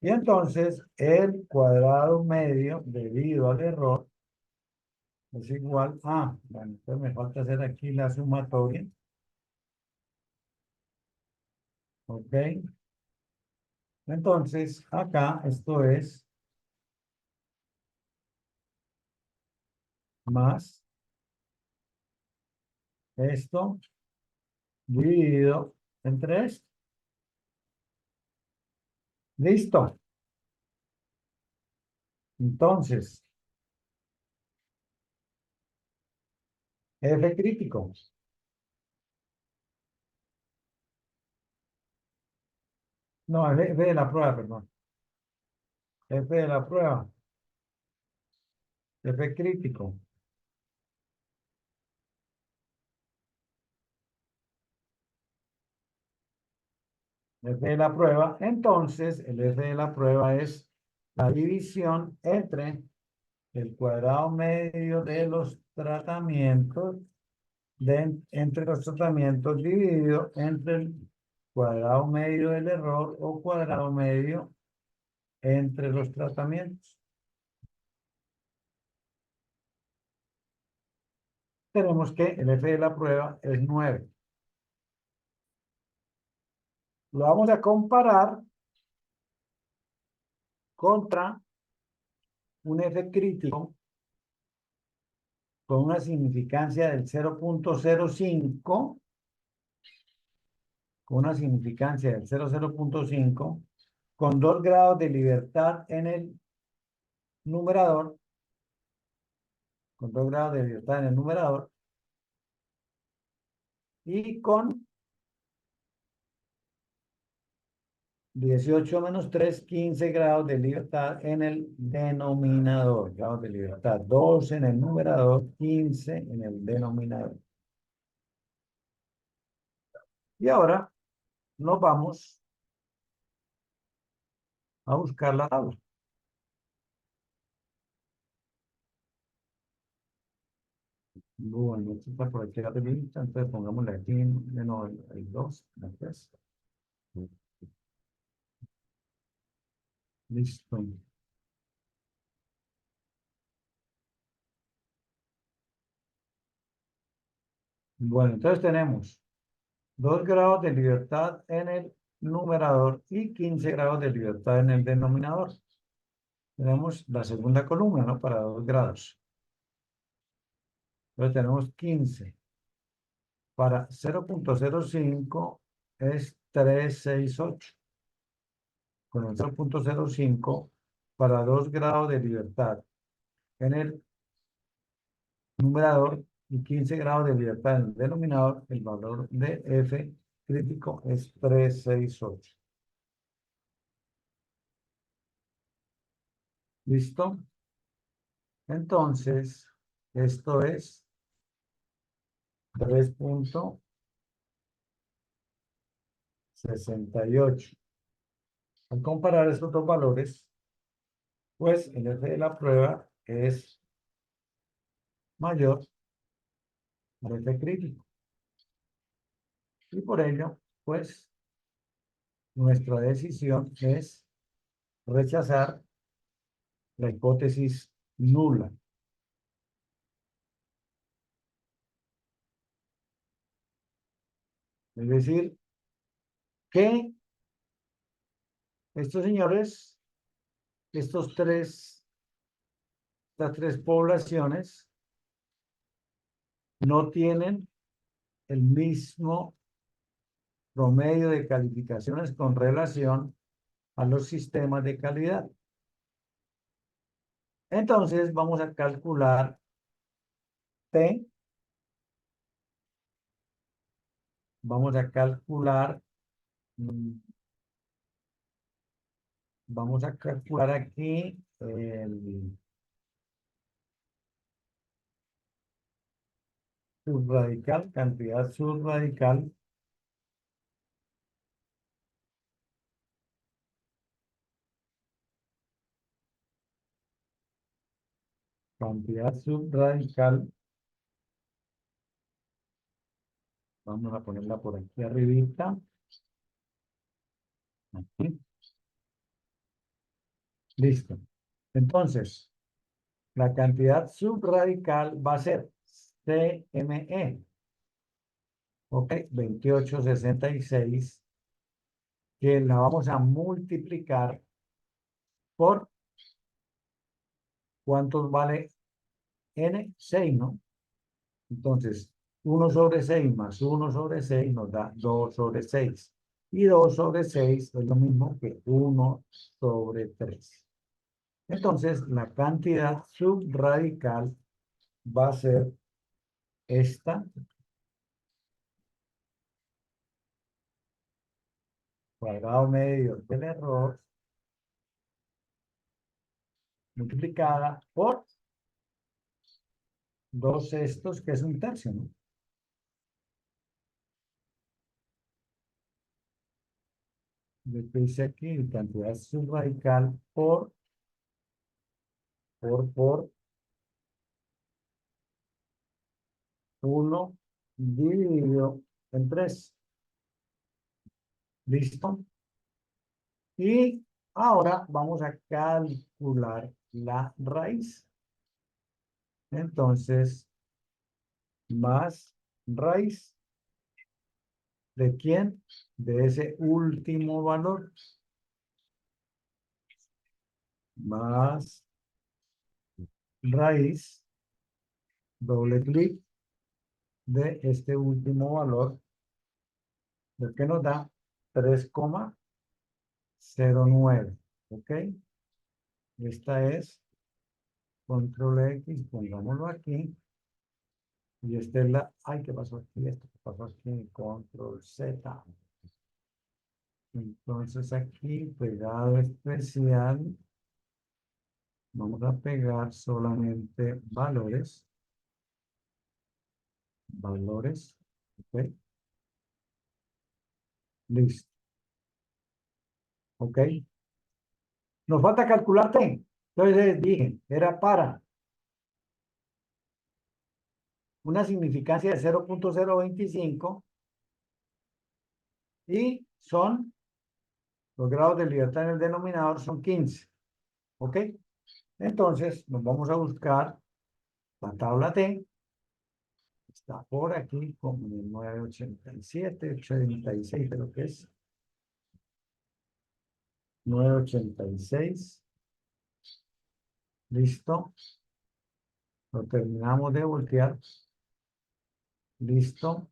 S1: Y entonces el cuadrado medio debido al error es igual a, bueno, entonces me falta hacer aquí la sumatoria. ¿Ok? Entonces acá esto es más esto dividido entre esto. ¿Listo? Entonces, F crítico. No, F de la prueba, perdón. F de la prueba. F crítico. F de la prueba. Entonces, el F de la prueba es la división entre el cuadrado medio de los tratamientos, entre los tratamientos dividido entre el cuadrado medio del error o cuadrado medio entre los tratamientos. Tenemos que el F de la prueba es 9. Lo vamos a comparar contra un F crítico con una significancia del 0.05, con una significancia del 0.5, con 2 grados de libertad en el numerador, con 2 grados de libertad en el numerador, y con 18 menos 3, 15 grados de libertad en el denominador. Grados de libertad, 2 en el numerador, 15 en el denominador. Y ahora nos vamos a buscar la tabla. Bueno, esto está por aquí arribita, entonces pongámosle aquí de nuevo el 2, el 3. Listo. Bueno, entonces tenemos 2 grados de libertad en el numerador y 15 grados de libertad en el denominador. Tenemos la segunda columna, ¿no? Para 2 grados. Entonces tenemos 15. Para 0.05 es 368. Con el 0.05 para 2 grados de libertad en el numerador y 15 grados de libertad en el denominador, el valor de F crítico es 368. ¿Listo? Entonces, esto es 3.68. Al comparar estos dos valores, pues el F de la prueba es mayor al F crítico. Y por ello, pues nuestra decisión es rechazar la hipótesis nula. Es decir, que estos señores, estas tres poblaciones no tienen el mismo promedio de calificaciones con relación a los sistemas de calidad. Entonces vamos a calcular T, vamos a calcular, vamos a calcular aquí el subradical, cantidad subradical, cantidad subradical, vamos a ponerla por aquí arribita, aquí. Listo. Entonces, la cantidad subradical va a ser CME, ok, 2866, que la vamos a multiplicar por ¿cuántos vale N? 6, ¿no? Entonces, 1/6 más 1/6 nos da 2/6. Y 2/6 es lo mismo que 1/3. Entonces, la cantidad subradical va a ser esta, cuadrado medio del error, multiplicada por 2/6, que es 1/3, ¿no? Después aquí, cantidad subradical por 1 dividido en 3. ¿Listo? Y ahora vamos a calcular la raíz. Entonces, más raíz. ¿De quién? De ese último valor. Más raíz, doble clic de este último valor, lo que nos da 3,09. ¿Ok? Esta es control X, pongámoslo aquí. Y esta es la, ay, ¿qué pasó aquí? Esto que pasó aquí, control Z. Entonces aquí, pegado especial, vamos a pegar solamente valores. Valores. ¿Ok? Listo. ¿Ok? Nos falta calcular T. Entonces dije, era para una significancia de 0,025 y son, los grados de libertad en el denominador son 15. ¿Ok? Entonces nos vamos a buscar la tabla T. Está por aquí como en el 987, 86, creo que es. 986. Listo. Lo terminamos de voltear. Listo.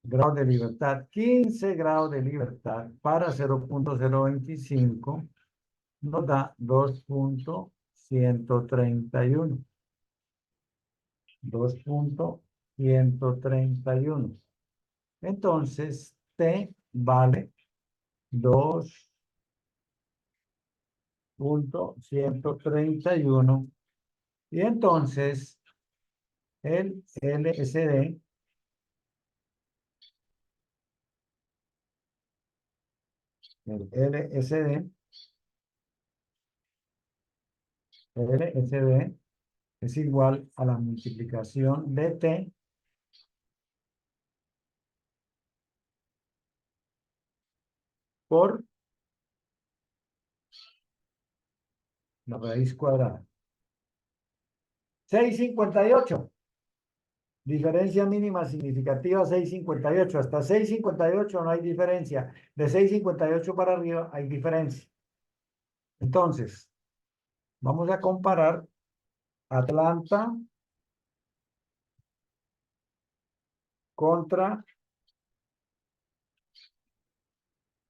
S1: Grado de libertad. 15 grados de libertad para 0,025 nos da 2,131. 2,131. Entonces, T vale 2,131. Y entonces, el LSD el LSD es igual a la multiplicación de T por la raíz cuadrada. 6,58. Diferencia mínima significativa 6,58. Hasta 6,58 no hay diferencia. De 6,58 para arriba hay diferencia. Entonces, vamos a comparar Atlanta contra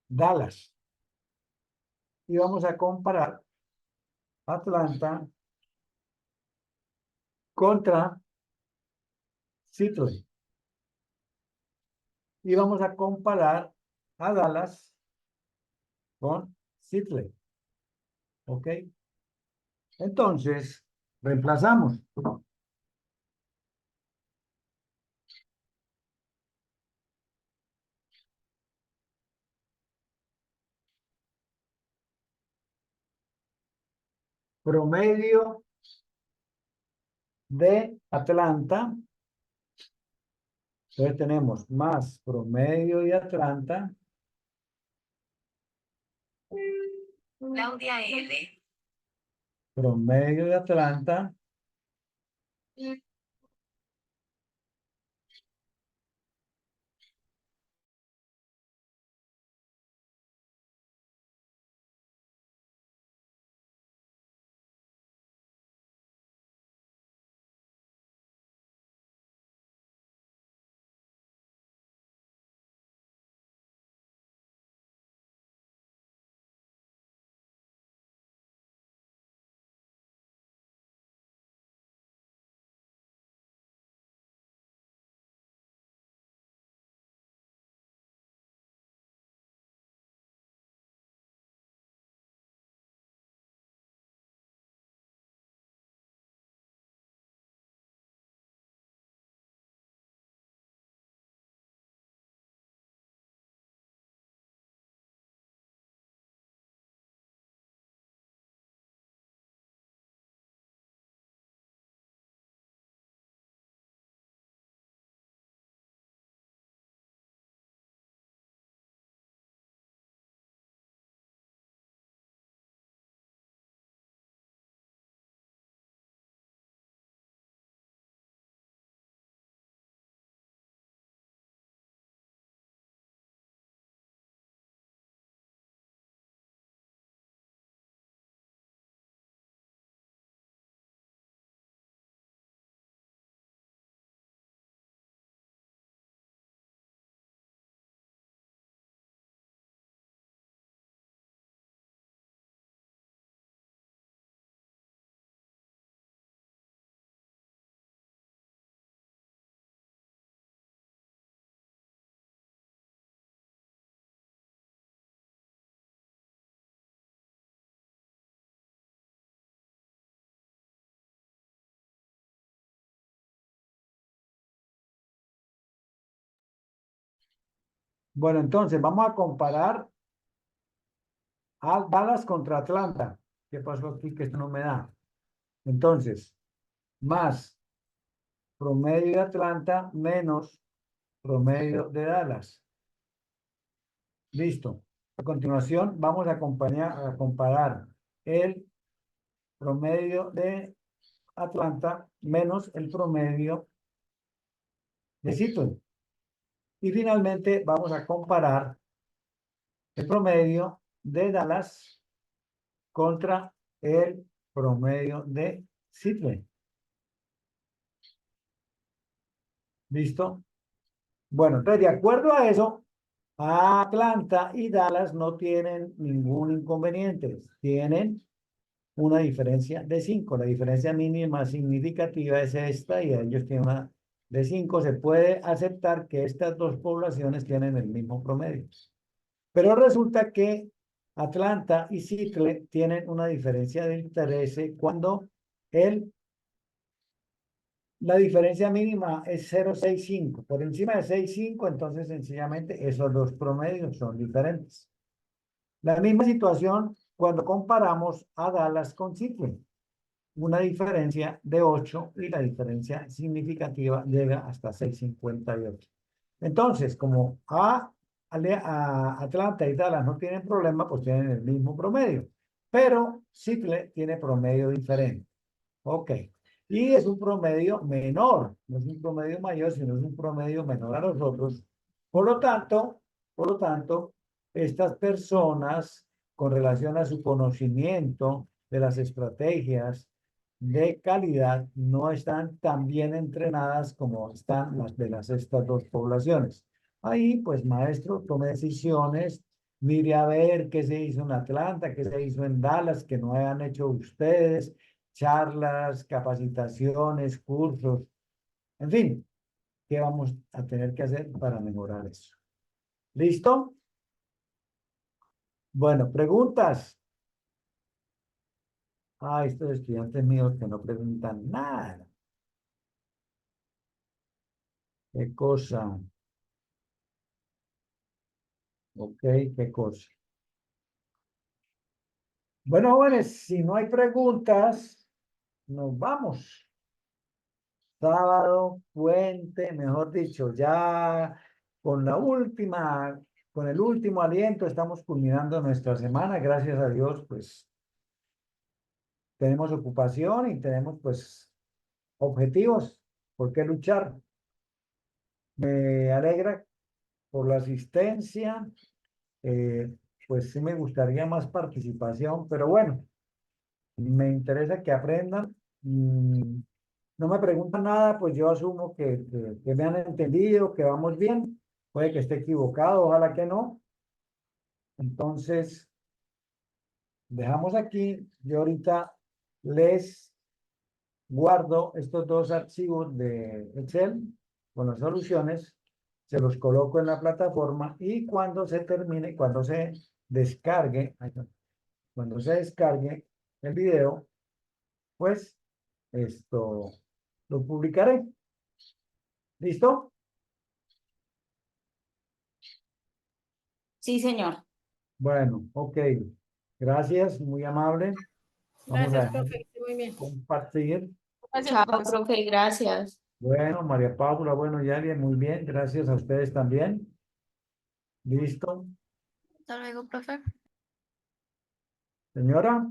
S1: Dallas. Y vamos a comparar Atlanta contra Seattle. Y vamos a comparar a Dallas con Seattle. ¿Ok? Entonces, reemplazamos. Promedio de Atlanta. Entonces tenemos más promedio de Atlanta.
S2: Claudia L.
S1: Promedio de Atlanta. Bueno, entonces vamos a comparar a Dallas contra Atlanta. ¿Qué pasó aquí que esto no me da? Entonces, más promedio de Atlanta menos promedio de Dallas. Listo. A continuación, vamos a comparar el promedio de Atlanta menos el promedio de Seattle. Y finalmente, vamos a comparar el promedio de Dallas contra el promedio de Seattle. ¿Listo? Bueno, entonces, de acuerdo a eso, Atlanta y Dallas no tienen ningún inconveniente. Tienen una diferencia de 5. La diferencia mínima significativa es esta y ellos tienen una de 5. Se puede aceptar que estas dos poblaciones tienen el mismo promedio. Pero resulta que Atlanta y Seattle tienen una diferencia de 13 cuando la diferencia mínima es 0,65. Por encima de 6,5, entonces sencillamente esos dos promedios son diferentes. La misma situación cuando comparamos a Dallas con Seattle. Una diferencia de 8 y la diferencia significativa llega hasta 6,58. Entonces, como a Atlanta y Dallas no tienen problema, pues tienen el mismo promedio. Pero Seattle tiene promedio diferente. Ok. Y es un promedio menor, no es un promedio mayor, sino es un promedio menor a los otros. Por lo tanto, por lo tanto, estas personas, con relación a su conocimiento de las estrategias de calidad, no están tan bien entrenadas como están las de estas dos poblaciones. Ahí, pues, maestro, tome decisiones, mire a ver qué se hizo en Atlanta, qué se hizo en Dallas, que no hayan hecho ustedes, charlas, capacitaciones, cursos, en fin, ¿qué vamos a tener que hacer para mejorar eso? ¿Listo? Bueno, preguntas. Ah, estos estudiantes míos que no preguntan nada. ¿Qué cosa? Ok, ¿qué cosa? Bueno, jóvenes, si no hay preguntas, nos vamos. Sábado, puente, mejor dicho, ya con la última, con el último aliento estamos culminando nuestra semana. Gracias a Dios, pues tenemos ocupación y tenemos pues objetivos por qué luchar. Me alegra por la asistencia. eh, pues sí me gustaría más participación, pero bueno, me interesa que aprendan. No me preguntan nada, pues yo asumo que me han entendido, que vamos bien. Puede que esté equivocado, ojalá que no. Entonces, dejamos aquí. Yo ahorita les guardo estos dos archivos de Excel con las soluciones, se los coloco en la plataforma y cuando se termine, descargue, cuando se descargue el video, pues esto lo publicaré. ¿Listo?
S2: Sí, señor.
S1: Bueno, ok. Gracias, muy amable. Vamos a
S3: Gracias,
S1: dejar
S3: profe. Muy bien.
S1: compartir.
S3: Gracias,
S2: Chao,
S3: profe.
S2: profe, gracias.
S1: Bueno, María Paula, bueno, Yalia, muy bien. Gracias a ustedes también. ¿Listo?
S3: Hasta luego, profe.
S1: Señora.